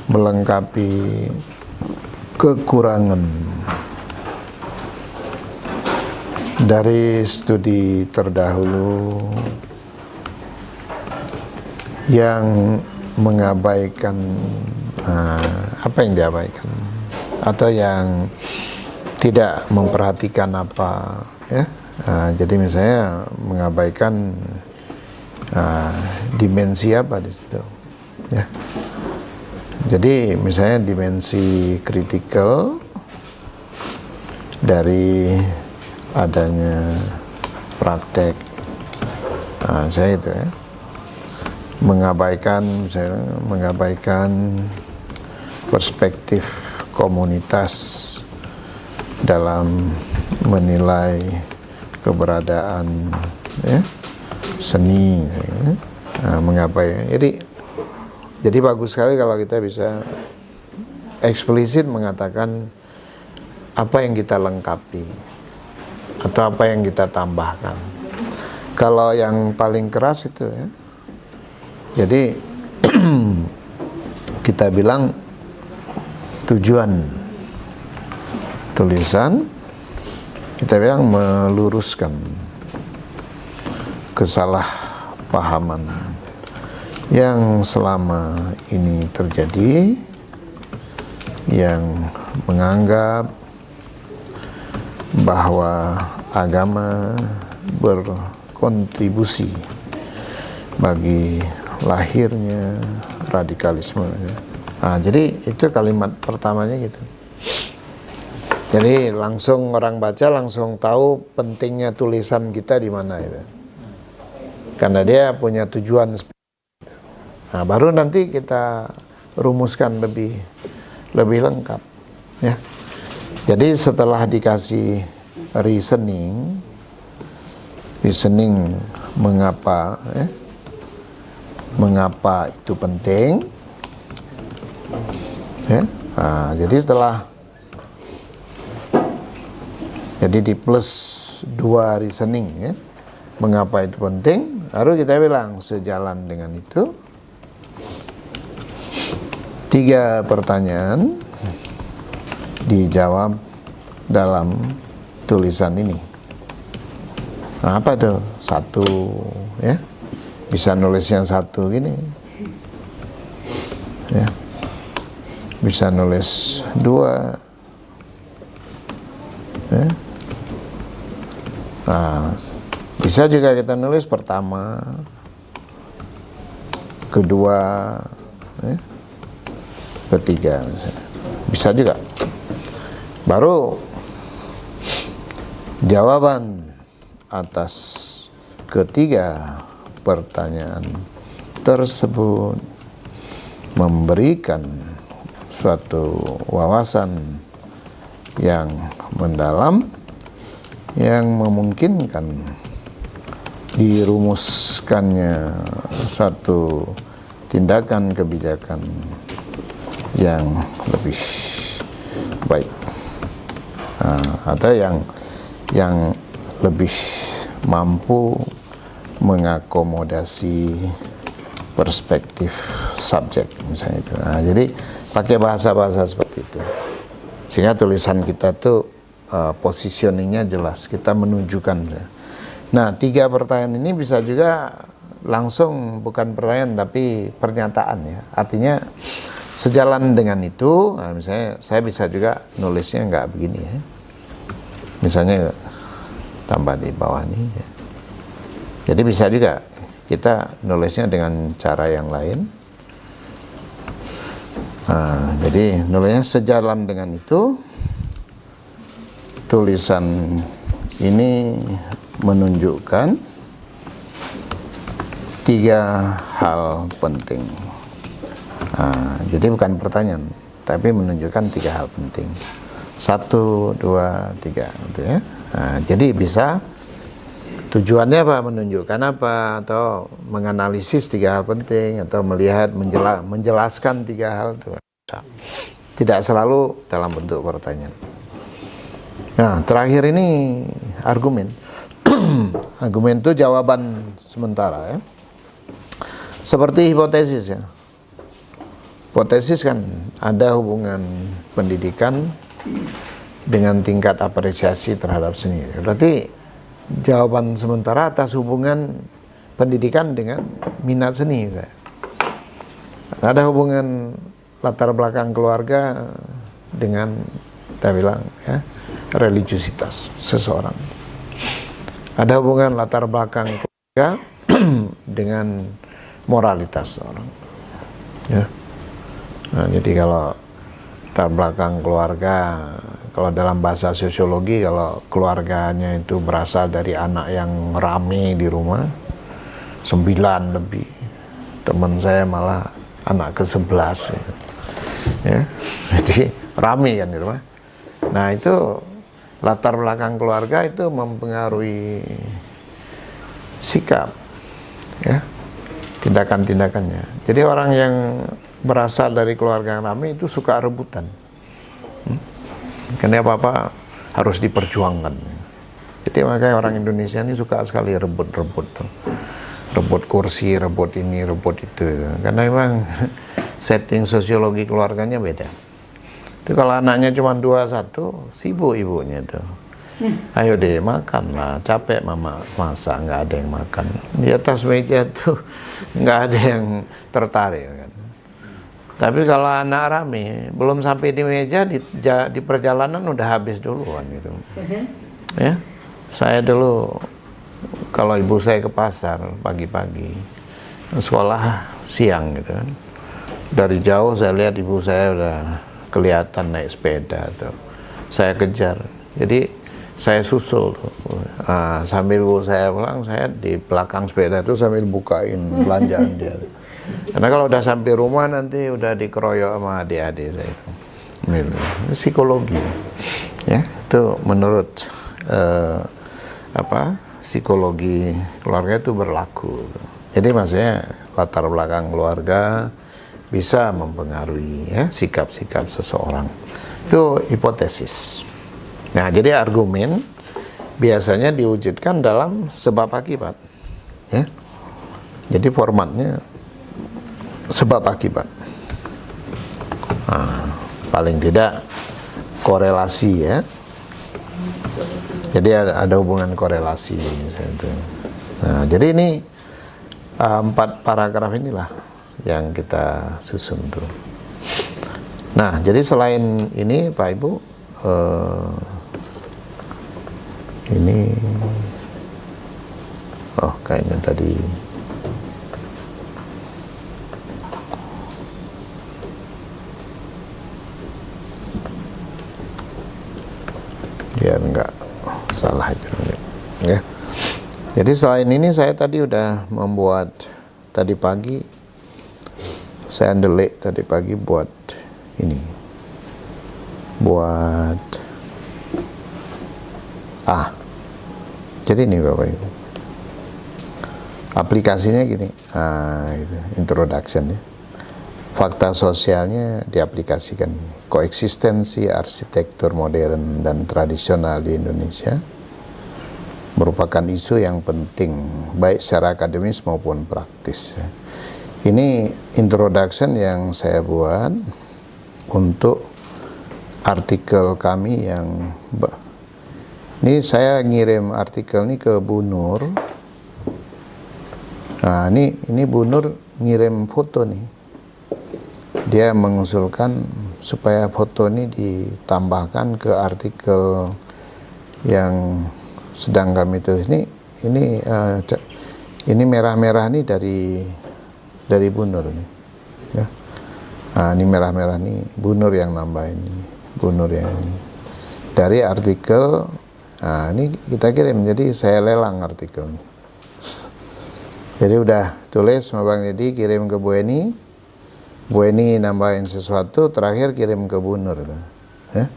melengkapi kekurangan dari studi terdahulu yang mengabaikan, apa yang diabaikan atau yang tidak memperhatikan apa, ya. Jadi misalnya mengabaikan dimensi apa di situ, ya. Jadi misalnya dimensi kritikal dari adanya praktek, saya itu ya, mengabaikan perspektif komunitas dalam menilai keberadaan, ya, seni, ya. Jadi bagus sekali kalau kita bisa eksplisit mengatakan apa yang kita lengkapi atau apa yang kita tambahkan. Kalau yang paling keras itu, ya, jadi kita bilang tujuan tulisan, kita bilang meluruskan kesalahpahaman yang selama ini terjadi, yang menganggap bahwa agama berkontribusi bagi lahirnya radikalisme. Nah, jadi itu kalimat pertamanya gitu. Jadi langsung orang baca langsung tahu pentingnya tulisan kita di mana itu. Karena dia punya tujuan. Nah, baru nanti kita rumuskan lebih lengkap, ya. Jadi setelah dikasih reasoning mengapa, ya, mengapa itu penting, ya. Nah, jadi di plus 2 reasoning, ya, mengapa itu penting, baru kita bilang sejalan dengan itu 3 pertanyaan dijawab dalam tulisan ini. Nah, apa itu? 1, ya, bisa nulis yang 1 gini, ya, bisa nulis 2, ya. Nah, bisa juga kita nulis pertama, kedua, ya, ketiga, bisa juga. Baru jawaban atas ketiga pertanyaan tersebut memberikan suatu wawasan yang mendalam yang memungkinkan dirumuskannya suatu tindakan kebijakan yang lebih baik, atau yang lebih mampu mengakomodasi perspektif subjek misalnya itu. Nah, jadi pakai bahasa-bahasa seperti itu sehingga tulisan kita tuh positioningnya jelas, kita menunjukkan. Nah, 3 pertanyaan ini bisa juga langsung, bukan pertanyaan tapi pernyataan ya, artinya sejalan dengan itu. Nah, misalnya saya bisa juga nulisnya nggak begini ya, misalnya tambah di bawah ini ya. Jadi bisa juga kita nulisnya dengan cara yang lain. Nah, jadi nulisnya sejalan dengan itu, tulisan ini menunjukkan 3 hal penting. Nah, jadi bukan pertanyaan, tapi menunjukkan 3 hal penting. 1, 2, 3 gitu ya. Nah, jadi bisa tujuannya apa? Menunjukkan apa? Atau menganalisis 3 hal penting, atau melihat, menjelaskan 3 hal itu. Tidak selalu dalam bentuk pertanyaan. Nah, terakhir ini argumen. Argumen itu jawaban sementara ya. Seperti hipotesis ya. Hipotesis kan ada hubungan pendidikan dengan tingkat apresiasi terhadap seni. Berarti jawaban sementara atas hubungan pendidikan dengan minat seni. Ada hubungan latar belakang keluarga dengan, kita bilang ya, religiusitas seseorang. Ada hubungan latar belakang keluarga dengan moralitas seorang. Ya. Nah, jadi kalau latar belakang keluarga, kalau dalam bahasa sosiologi, kalau keluarganya itu berasal dari anak yang rame di rumah, 9 lebih. Teman saya malah anak ke-11. Ya. Jadi rame kan di rumah. Nah, itu latar belakang keluarga itu mempengaruhi sikap, ya, tindakan-tindakannya. Jadi orang yang berasal dari keluarga yang ramai itu suka rebutan. Karena apa-apa harus diperjuangkan. Jadi makanya orang Indonesia ini suka sekali rebut-rebut. Rebut kursi, rebut ini, rebut itu. Karena memang setting sosiologi keluarganya beda. Itu kalau anaknya cuma 2, 1, sibuk ibunya itu. Ayo deh makan lah, capek mama masak, nggak ada yang makan. Di atas meja tuh nggak ada yang tertarik kan. Tapi kalau anak rame, belum sampai di meja, di perjalanan udah habis duluan gitu. Ya, saya dulu kalau ibu saya ke pasar pagi-pagi, sekolah siang gitu kan. Dari jauh saya lihat ibu saya udah kelihatan naik sepeda tuh. Saya kejar. Jadi saya susul tuh. Nah, sambil ibu saya pulang, saya di belakang sepeda itu sambil bukain belanjaan dia. Karena kalau udah sampai rumah nanti udah dikeroyok sama adik-adik saya itu. Ini psikologi. Ya, itu menurut psikologi keluarga itu berlaku. Jadi maksudnya latar belakang keluarga bisa mempengaruhi ya sikap-sikap seseorang. Itu hipotesis. Nah, jadi argumen biasanya diwujudkan dalam sebab akibat. Ya. Jadi formatnya sebab akibat. Nah, paling tidak korelasi ya. Jadi ada hubungan korelasi. Nah, jadi ini 4 paragraf inilah yang kita susun tuh. Nah, jadi selain ini Pak Ibu, ini, kayaknya tadi biar enggak salah itu ya. Jadi selain ini saya tadi udah membuat tadi pagi, saya ndelik tadi pagi buat ini, buat jadi ini Bapak Ibu, aplikasinya gini, gitu, introduction ya, fakta sosialnya diaplikasikan, koeksistensi arsitektur modern dan tradisional di Indonesia, merupakan merupakan isu yang penting baik secara akademis maupun praktis. Ini introduction yang saya buat untuk artikel kami yang ini saya ngirim artikel ini ke Bu Nur. Nah, ini Bu Nur ngirim foto nih. Dia mengusulkan supaya foto ini ditambahkan ke artikel yang sedang kami tulis. Ini merah-merah nih dari Bu Nur nih. Ya. Nah, ini merah-merah nih Bu Nur yang nambah ini. Bu Nur yang ini. Dari artikel, nah ini kita kirim, jadi saya lelang artikel. Jadi udah tulis sama Bang Deddy, kirim ke Bu Eni. Bu Eni nambahin sesuatu, terakhir kirim ke Bu Nur. Ya.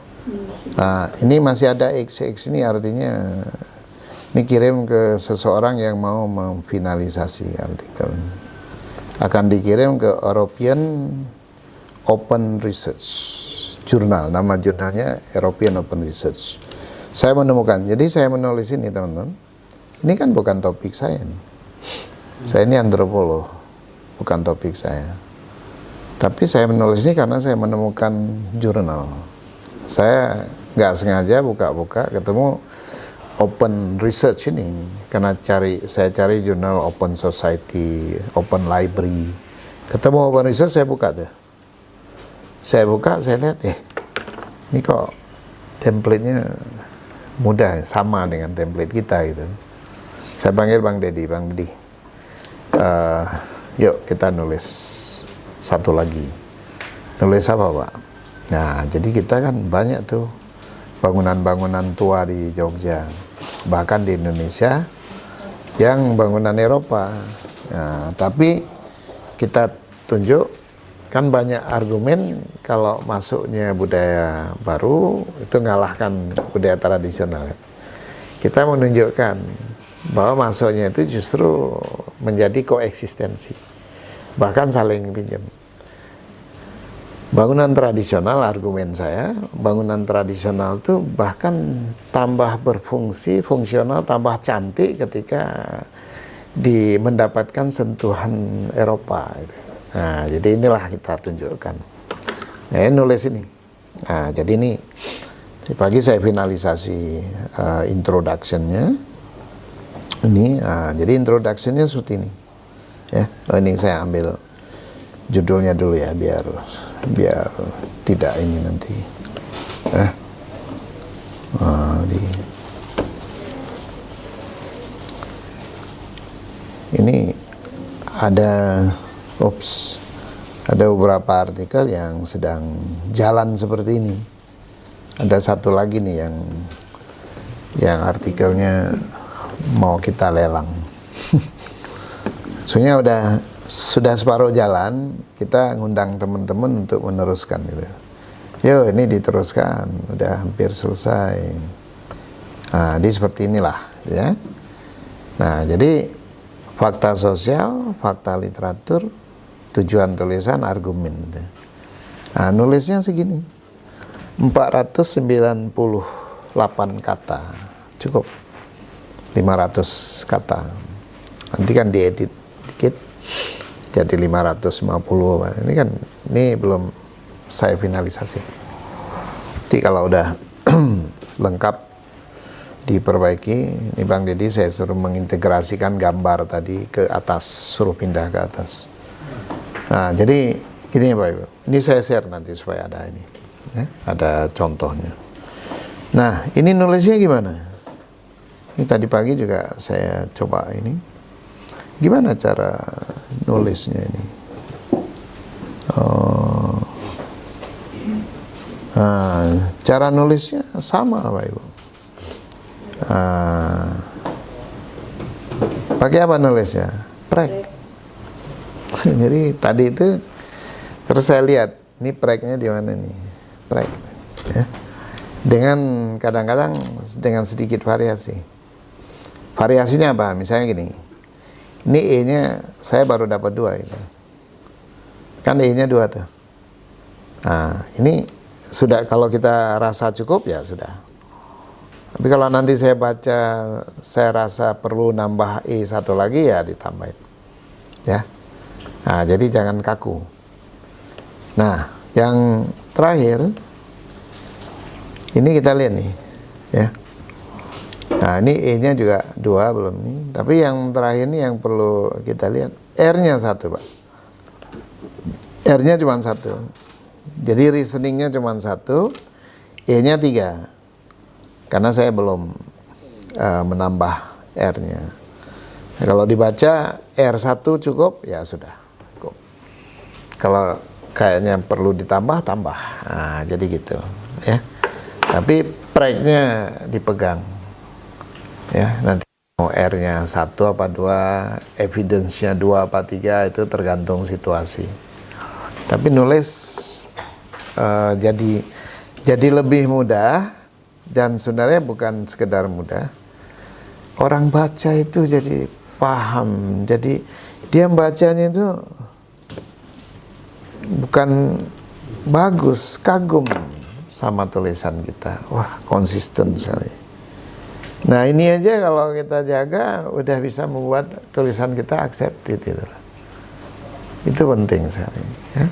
Nah, ini masih ada XX ini, artinya ini kirim ke seseorang yang mau memfinalisasi artikel. Akan dikirim ke European Open Research Journal, nama jurnalnya European Open Research. Saya menemukan, jadi saya menulis ini teman-teman, ini kan bukan topik saya nih. Saya ini antropolog, bukan topik saya. Tapi saya menulis ini karena saya menemukan jurnal. Saya nggak sengaja buka-buka ketemu Open Research ini, karena saya cari jurnal Open Society, Open Library. Ketemu Open Research, saya buka deh. Saya buka, saya lihat, ini kok template-nya mudah, sama dengan template kita gitu. Saya panggil Bang Deddy, yuk kita nulis satu lagi. Nulis apa, Pak? Nah, jadi kita kan banyak tuh bangunan-bangunan tua di Jogja, bahkan di Indonesia, yang bangunan Eropa. Nah, tapi kita tunjuk, kan banyak argumen kalau masuknya budaya baru itu ngalahkan budaya tradisional. Kita menunjukkan bahwa masuknya itu justru menjadi koeksistensi, bahkan saling pinjam. Bangunan tradisional, argumen saya, bangunan tradisional itu bahkan tambah berfungsi, fungsional, tambah cantik ketika mendapatkan sentuhan Eropa. Nah, jadi inilah kita tunjukkan. Nah, nulis ini. Nah, jadi ini pagi saya finalisasi introduction-nya. Ini, jadi introduction-nya seperti ini. Ya, ini saya ambil judulnya dulu ya, biar tidak ini nanti. Ini ada beberapa artikel yang sedang jalan seperti ini. Ada satu lagi nih yang artikelnya mau kita lelang. Sebenarnya sudah separuh jalan, kita ngundang teman-teman untuk meneruskan gitu. Yuk, ini diteruskan, udah hampir selesai. Nah, di seperti inilah, ya. Nah, jadi fakta sosial, fakta literatur, tujuan tulisan, argumen. Nah, nulisnya segini, 498 kata, cukup 500 kata. Nanti kan diedit dikit, jadi 550. Ini belum saya finalisasi. Nanti kalau udah lengkap diperbaiki, ini Bang Deddy saya suruh mengintegrasikan gambar tadi ke atas, suruh pindah ke atas. Nah, jadi ini Pak Ibu, ini saya share nanti supaya ada ini, ya, ada contohnya. Nah, ini nulisnya gimana? Ini tadi pagi juga saya coba ini. Gimana cara nulisnya ini? Cara nulisnya sama Pak Ibu. Pakai apa nulisnya? Prek. Jadi tadi itu terus saya lihat ini preknya di mana nih? Prek. Ya. Dengan kadang-kadang dengan sedikit variasi. Variasinya apa? Misalnya gini. Ini E-nya saya baru dapat 2 ini. Kan E-nya 2 tuh. Nah, ini sudah, kalau kita rasa cukup ya sudah. Tapi kalau nanti saya baca, saya rasa perlu nambah E satu lagi, ya ditambahin. Ya. Nah, jadi jangan kaku. Nah, yang terakhir, ini kita lihat nih, ya. Nah, ini E-nya juga 2 belum nih. Tapi yang terakhir ini yang perlu kita lihat, R-nya 1, Pak. R-nya cuma 1. Jadi reasoningnya cuma 1, E-nya 3. Karena saya belum menambah R-nya. Nah, kalau dibaca R1 cukup, ya sudah. Cukup. Kalau kayaknya perlu ditambah, tambah. Nah, jadi gitu, ya. Tapi prek-nya dipegang. Ya, nanti mau R-nya 1 apa 2, evidence-nya 2 apa 3, itu tergantung situasi. Tapi nulis jadi lebih mudah, dan sebenarnya bukan sekedar mudah. Orang baca itu jadi paham, jadi dia bacanya itu bukan bagus, kagum sama tulisan kita. Wah, konsisten sekali. Nah, ini aja kalau kita jaga, udah bisa membuat tulisan kita accepted gitu. Itu penting sekali, ya.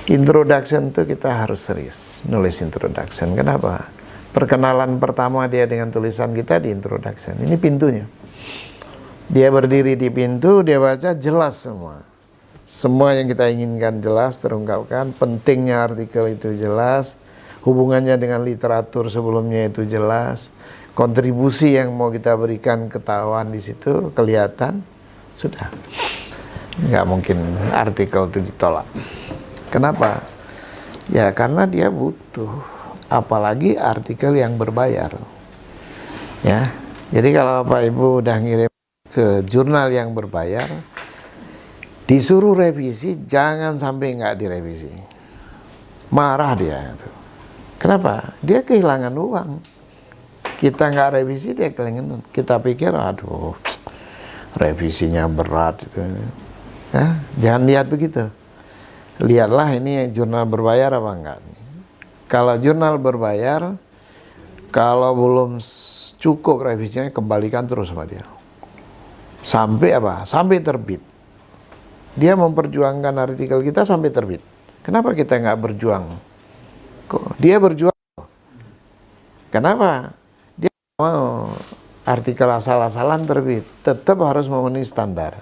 Introduction itu kita harus serius nulis introduction. Kenapa? Perkenalan pertama dia dengan tulisan kita di introduction. Ini pintunya. Dia berdiri di pintu, dia baca jelas semua. Semua yang kita inginkan jelas terungkapkan. Pentingnya artikel itu jelas. Hubungannya dengan literatur sebelumnya itu jelas. Kontribusi yang mau kita berikan ketahuan di situ, kelihatan. Sudah. Nggak mungkin artikel itu ditolak. Kenapa? Ya karena dia butuh. Apalagi artikel yang berbayar. Ya. Jadi kalau Bapak Ibu udah ngirim ke jurnal yang berbayar, disuruh revisi, jangan sampai nggak direvisi. Marah dia. Kenapa? Dia kehilangan uang. Kita nggak revisi, dia kehilangan. Kita pikir, aduh, revisinya berat. Gitu. Ya, jangan lihat begitu. Lihatlah ini jurnal berbayar apa enggak. Kalau jurnal berbayar, kalau belum cukup revisinya, kembalikan terus sama dia. Sampai apa? Sampai terbit. Dia memperjuangkan artikel kita sampai terbit. Kenapa kita nggak berjuang? Kok dia berjuang? Kenapa? Dia mau artikel asal-asalan terbit. Tetap harus memenuhi standar.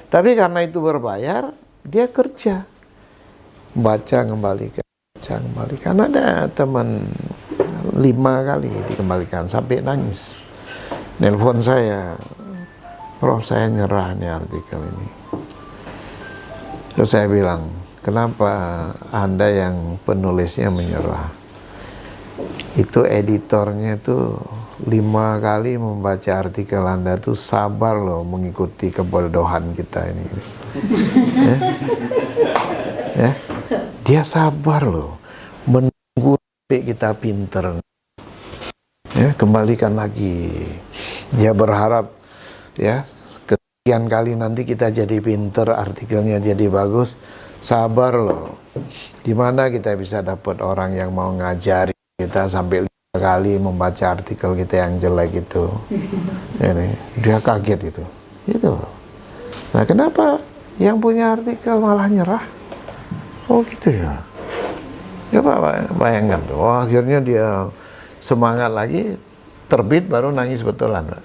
Tapi karena itu berbayar, dia kerja. Baca, kembalikan. Baca, kembalikan. Ada teman 5 kali dikembalikan, sampai nangis. Nelpon saya, Prof, saya nyerah nih artikel ini. Terus saya bilang, kenapa Anda yang penulisnya menyerah? Itu editornya tuh 5 kali membaca artikel Anda tuh sabar loh mengikuti kebodohan kita ini. Ya? Dia sabar loh menunggu sampai kita pinter. Ya, kembalikan lagi. Dia berharap ya kesekian kali nanti kita jadi pinter, artikelnya jadi bagus. Sabar loh. Di mana kita bisa dapat orang yang mau ngajari kita sampai 5 kali membaca artikel kita yang jelek itu. Ini dia kaget itu. Itu. Nah, kenapa yang punya artikel malah nyerah? Oh gitu ya. Ya Pak, bayangkan tuh. Oh, akhirnya dia semangat lagi, terbit baru nangis betulan, Pak.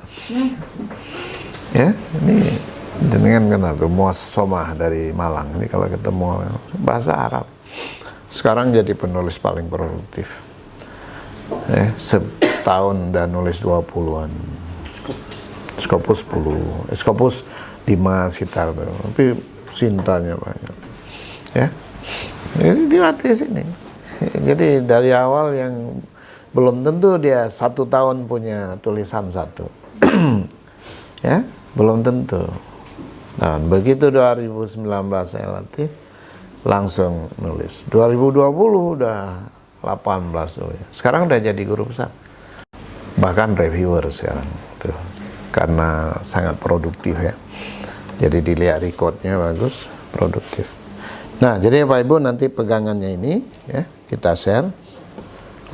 Ya, ini jenengan kenal tuh Muas-Somah dari Malang. Ini kalau ketemu bahasa Arab. Sekarang jadi penulis paling produktif. Ya, setahun udah nulis 20-an. Scopus 10, Scopus 5 sekitar tuh. Tapi cintanya banyak. Ya. Jadi dilatih sini. Jadi dari awal yang belum tentu dia 1 tahun punya tulisan 1. Ya, belum tentu. Nah, begitu 2019 saya latih, langsung nulis. 2020 udah 18 tulis. Sekarang udah jadi guru besar. Bahkan reviewer sekarang tuh. Karena sangat produktif ya. Jadi dilihat recordnya bagus, produktif. Nah, jadi Bapak Ibu nanti pegangannya ini ya kita share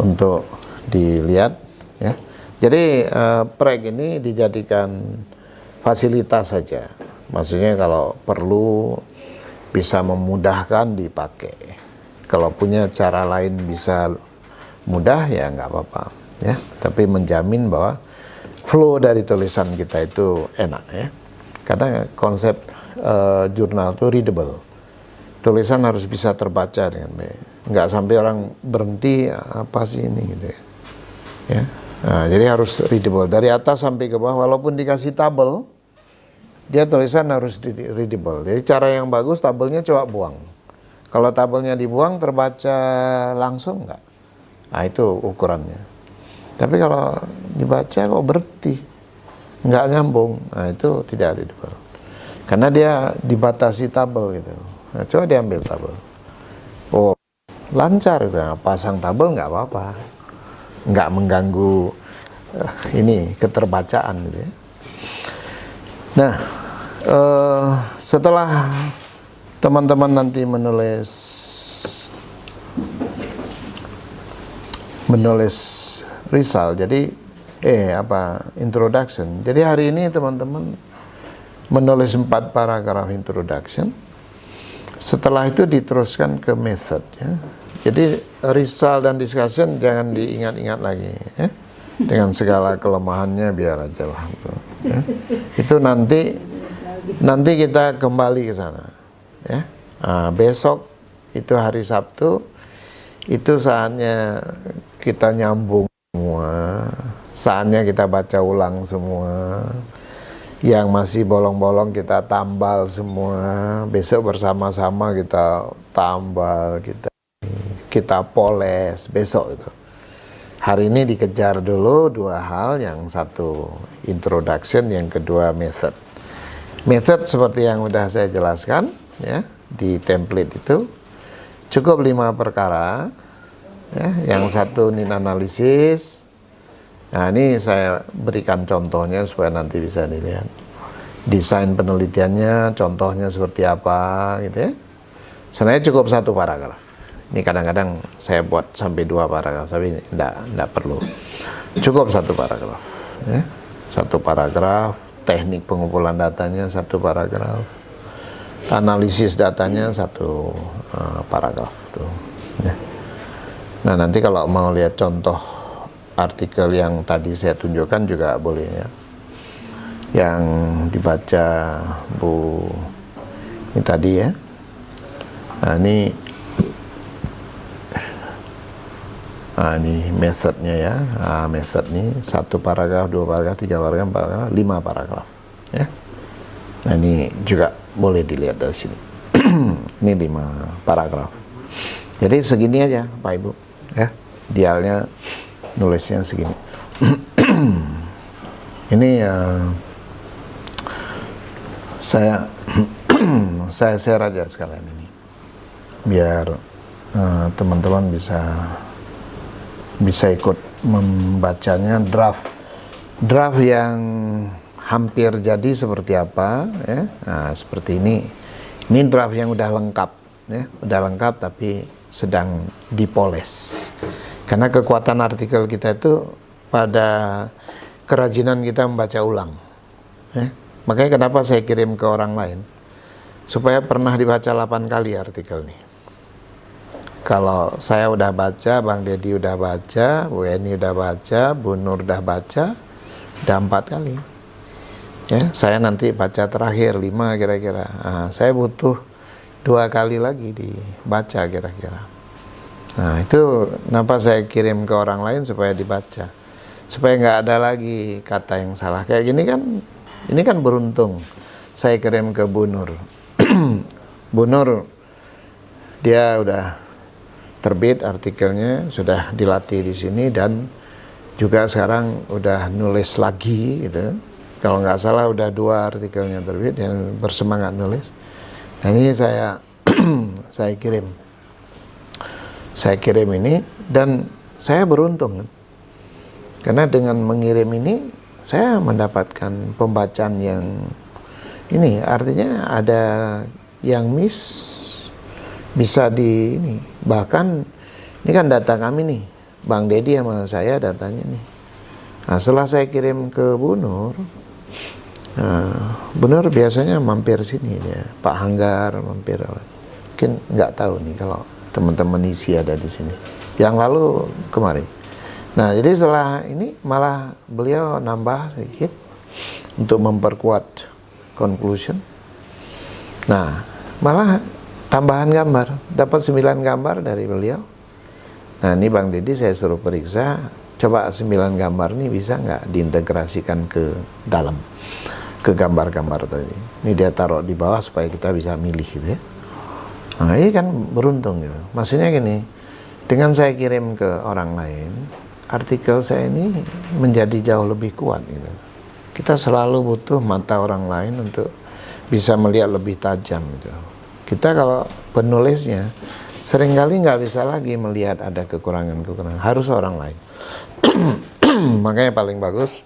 untuk dilihat ya. Jadi prek ini dijadikan fasilitas saja. Maksudnya kalau perlu bisa memudahkan dipakai. Kalau punya cara lain bisa mudah ya nggak apa-apa ya. Tapi menjamin bahwa flow dari tulisan kita itu enak ya. Karena konsep jurnal itu readable. Tulisan harus bisa terbaca dengan baik. Nggak sampai orang berhenti apa sih ini gitu ya. Ya. Nah, jadi harus readable dari atas sampai ke bawah. Walaupun dikasih tabel, dia tulisan harus readable. Jadi cara yang bagus tabelnya coba buang. Kalau tabelnya dibuang terbaca langsung nggak? Nah itu ukurannya. Tapi kalau dibaca kok berhenti, nggak nyambung. Nah itu tidak readable. Karena dia dibatasi tabel gitu. Nah, coba diambil tabel. Oh lancar, nah, pasang tabel nggak apa-apa. Nggak mengganggu ini keterbacaan gitu ya. Nah setelah teman-teman nanti menulis result, jadi introduction. Jadi hari ini teman-teman menulis 4 paragraf introduction. Setelah itu diteruskan ke method ya. Jadi result dan discussion jangan diingat-ingat lagi ya. Dengan segala kelemahannya biar aja lah ya. Itu nanti kita kembali ke sana ya. Nah, besok itu hari Sabtu, itu saatnya kita nyambung semua, saatnya kita baca ulang semua. Yang masih bolong-bolong kita tambal semua. Besok bersama-sama kita tambal, kita poles besok itu. Hari ini dikejar dulu 2 hal, yang satu introduction, yang kedua method. Method seperti yang udah saya jelaskan ya di template itu, cukup 5 perkara ya. Yang satu ini analisis. Nah ini saya berikan contohnya supaya nanti bisa dilihat desain penelitiannya, contohnya seperti apa gitu ya. Sebenarnya cukup 1 paragraf. Ini kadang-kadang saya buat sampai 2 paragraf, tapi enggak perlu. Cukup 1 paragraf ya. 1 paragraf, teknik pengumpulan datanya 1 paragraf, analisis datanya 1 paragraf tuh ya. Nah nanti kalau mau lihat contoh artikel yang tadi saya tunjukkan juga boleh ya, yang dibaca Bu ini tadi ya. Nah ini methodnya ya. Nah, method ini 1 paragraf, 2 paragraf, 3 paragraf, 4 paragraf, 5 paragraf ya. Nah ini juga boleh dilihat dari sini. Ini 5 paragraf. Jadi segini aja Pak Ibu ya, idealnya nulisnya segini. Ini saya share aja sekalian ini biar teman-teman bisa ikut membacanya. Draft yang hampir jadi seperti apa ya. Nah, seperti ini draft yang udah lengkap ya, udah lengkap tapi sedang dipoles. Karena kekuatan artikel kita itu pada kerajinan kita membaca ulang ya. Makanya kenapa saya kirim ke orang lain, supaya pernah dibaca 8 kali artikel ini. Kalau saya udah baca, Bang Dedi udah baca, Bu Eni udah baca, Bu Nur udah baca, udah 4 kali ya. Saya nanti baca terakhir 5 kira-kira. Nah, saya butuh 2 kali lagi dibaca kira-kira. Nah itu kenapa saya kirim ke orang lain, supaya dibaca, supaya nggak ada lagi kata yang salah. Kayak gini kan, ini kan beruntung saya kirim ke Bu Nur. Bu Nur dia udah terbit artikelnya, sudah dilatih di sini, dan juga sekarang udah nulis lagi gitu. Kalau nggak salah udah 2 artikelnya terbit, dan bersemangat nulis. Nah ini saya kirim ini, dan saya beruntung karena dengan mengirim ini saya mendapatkan pembacaan yang ini, artinya ada yang bisa ini, bahkan ini kan data kami nih, Bang Dedi sama saya datanya nih. Nah, setelah saya kirim ke Bu Nur, Bu Nur biasanya mampir sini dia, Pak Hanggar mampir. Mungkin nggak tahu nih kalau teman-teman isi ada di sini. Yang lalu kemarin. Nah, jadi setelah ini malah beliau nambah sedikit untuk memperkuat conclusion. Nah, malah tambahan gambar, dapat 9 gambar dari beliau. Nah, ini Bang Deddy saya suruh periksa, coba 9 gambar ini bisa nggak diintegrasikan ke dalam, ke gambar-gambar tadi. Ini dia taruh di bawah supaya kita bisa milih gitu ya. Nah, ini kan beruntung gitu. Maksudnya gini, dengan saya kirim ke orang lain, artikel saya ini menjadi jauh lebih kuat gitu. Kita selalu butuh mata orang lain untuk bisa melihat lebih tajam gitu. Kita kalau penulisnya seringkali nggak bisa lagi melihat ada kekurangan-kekurangan, harus orang lain. Makanya paling bagus,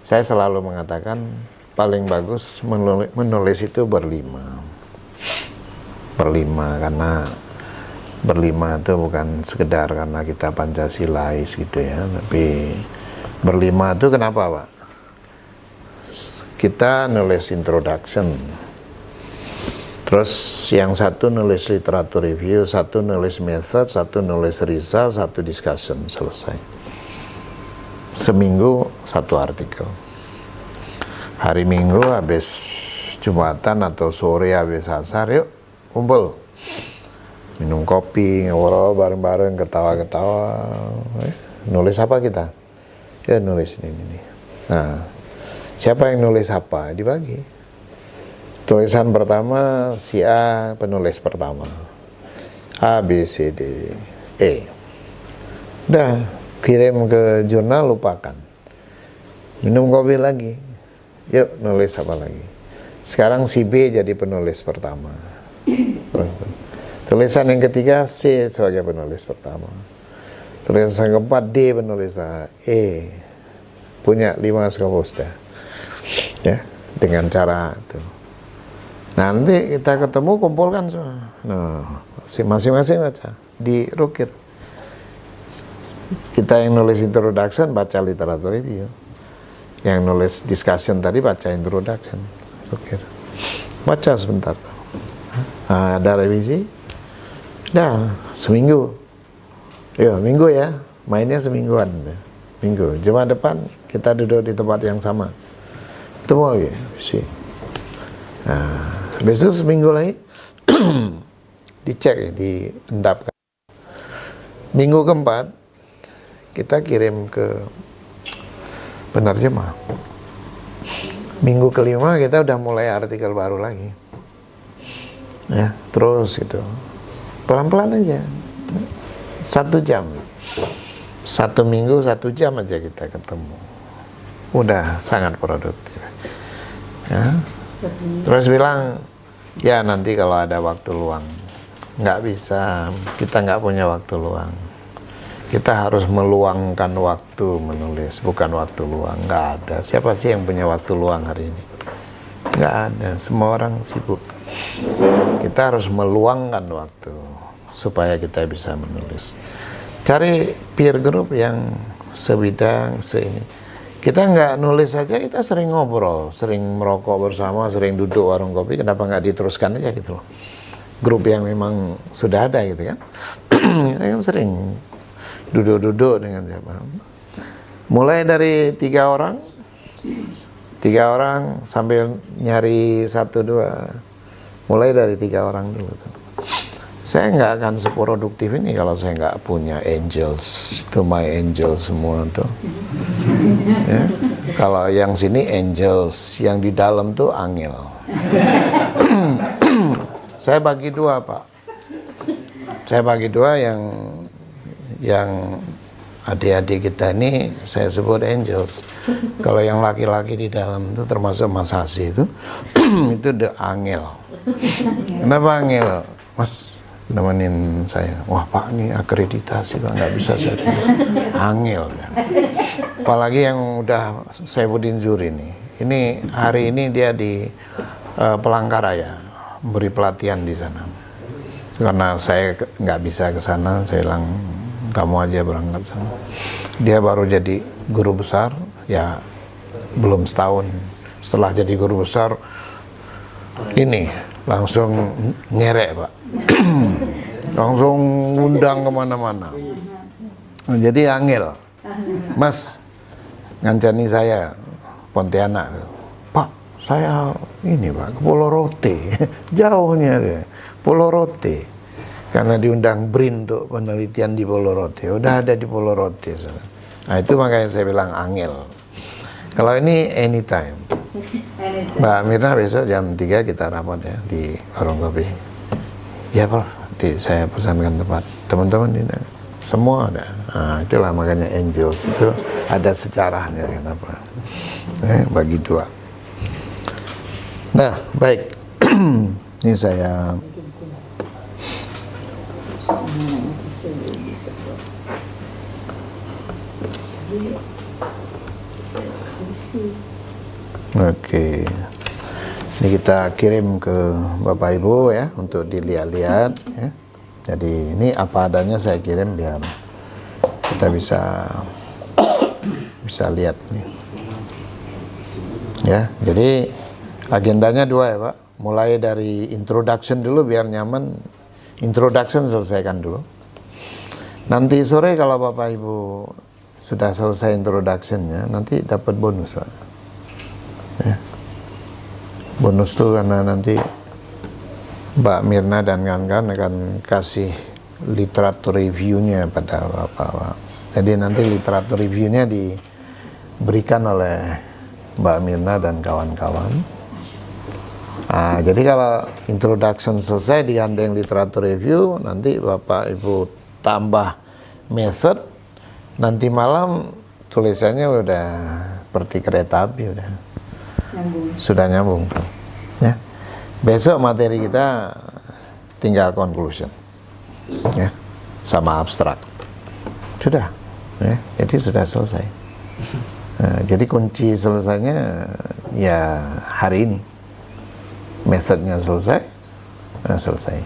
saya selalu mengatakan paling bagus menulis itu berlima, karena berlima itu bukan sekedar karena kita Pancasilais gitu ya, tapi berlima itu kenapa Pak? Kita nulis introduction, terus yang satu nulis literatur review, satu nulis method, satu nulis result, satu discussion, selesai. Seminggu satu artikel. Hari Minggu habis Jumatan atau sore habis asar, yuk kumpul. Minum kopi, ngobrol bareng-bareng, ketawa-ketawa. Nulis apa kita? Ya nulis ini. Nah, siapa yang nulis apa? Dibagi. Tulisan pertama si A penulis pertama, A, B, C, D, E. Udah, kirim ke jurnal, lupakan. Minum kopi lagi, yuk nulis apa lagi. Sekarang si B jadi penulis pertama. Tulisan yang ketiga C sebagai penulis pertama. Tulisan keempat D penulis E. Punya 5 skopusda. Ya, dengan cara itu. Nah, nanti kita ketemu, kumpulkan semua. Nah, masing-masing baca, dirukir. Kita yang nulis introduction, baca literatur review. Yang nulis discussion tadi, baca introduction, rukir. Baca sebentar. Nah, ada revisi. Nah, seminggu. Ya, minggu ya. Mainnya semingguan. Minggu. Jumat depan, kita duduk di tempat yang sama. Ketemu lagi, sih. Nah, besok seminggu lagi dicek, diendapkan. Minggu keempat kita kirim ke penerjemah. Minggu kelima kita udah mulai artikel baru lagi. Ya, terus gitu. Pelan-pelan aja. 1 jam. 1 minggu 1 jam aja kita ketemu. Udah sangat produktif. Ya. Terus bilang, ya nanti kalau ada waktu luang. Nggak bisa, kita nggak punya waktu luang. Kita harus meluangkan waktu menulis, bukan waktu luang. Nggak ada. Siapa sih yang punya waktu luang hari ini? Nggak ada, semua orang sibuk. Kita harus meluangkan waktu supaya kita bisa menulis. Cari peer group yang sebidang, seini. Kita nggak nulis saja, kita sering ngobrol, sering merokok bersama, sering duduk warung kopi, kenapa nggak diteruskan aja gitu loh. Grup yang memang sudah ada gitu kan. Yang sering duduk-duduk dengan siapa. Mulai dari 3 orang sambil nyari 1-2. Mulai dari 3 orang dulu tuh. Saya nggak akan seproduktif ini kalau saya nggak punya angels. Itu my angel semua tuh. Ya. Kalau yang sini angels, yang di dalam tuh angel. Saya bagi 2 Pak. Saya bagi 2 yang adik-adik kita ini saya sebut angels. Kalau yang laki-laki di dalam itu termasuk Mas Hasi itu, itu the angel. Kenapa angel? Mas nemenin saya, wah Pak ini akreditasi Pak, nggak bisa saya angel ya. Apalagi yang udah Saifuddin Zuri ini hari ini dia di Palangkaraya beri pelatihan di sana. Karena saya nggak bisa ke sana, saya bilang kamu aja berangkat sana. Dia baru jadi guru besar, ya belum setahun. Setelah jadi guru besar, ini langsung ngerek Pak. Langsung undang kemana-mana. Jadi angel, Mas ngancani saya Pontianak, Pak saya ini Pak ke Pulau Rote, jauhnya deh, Pulau Rote, karena diundang BRIN untuk penelitian di Pulau Rote, udah ada di Pulau Rote. Nah itu makanya saya bilang angel. Kalau ini anytime. Mbak Mirna besok jam 3 kita rapat ya di warung kopi. Ya Pak, saya pesankan tempat. Teman-teman ini semua ada. Nah, itulah makanya angels itu ada sejarahnya kenapa. Bagi dua. Nah, baik. Ini saya Oke. Ini kita kirim ke Bapak Ibu ya untuk dilihat-lihat ya. Jadi ini apa adanya saya kirim biar kita bisa lihat nih. Ya, jadi agendanya 2 ya Pak. Mulai dari introduction dulu biar nyaman. Introduction selesaikan dulu. Nanti sore kalau Bapak Ibu sudah selesai introductionnya, nanti dapat bonus Pak. Ya. Bonus tuh karena nanti Mbak Mirna dan kawan-kawan akan kasih literatur reviewnya pada Bapak. Jadi nanti literatur reviewnya diberikan oleh Mbak Mirna dan kawan-kawan. Nah, jadi kalau introduction selesai digandeng literatur review, nanti Bapak Ibu tambah method, nanti malam tulisannya udah seperti kereta api udah. Sudah nyambung ya. Besok materi kita tinggal conclusion ya, sama abstrak sudah ya, jadi sudah selesai. Nah, jadi kunci selesainya ya hari ini, metodenya selesai, selesai.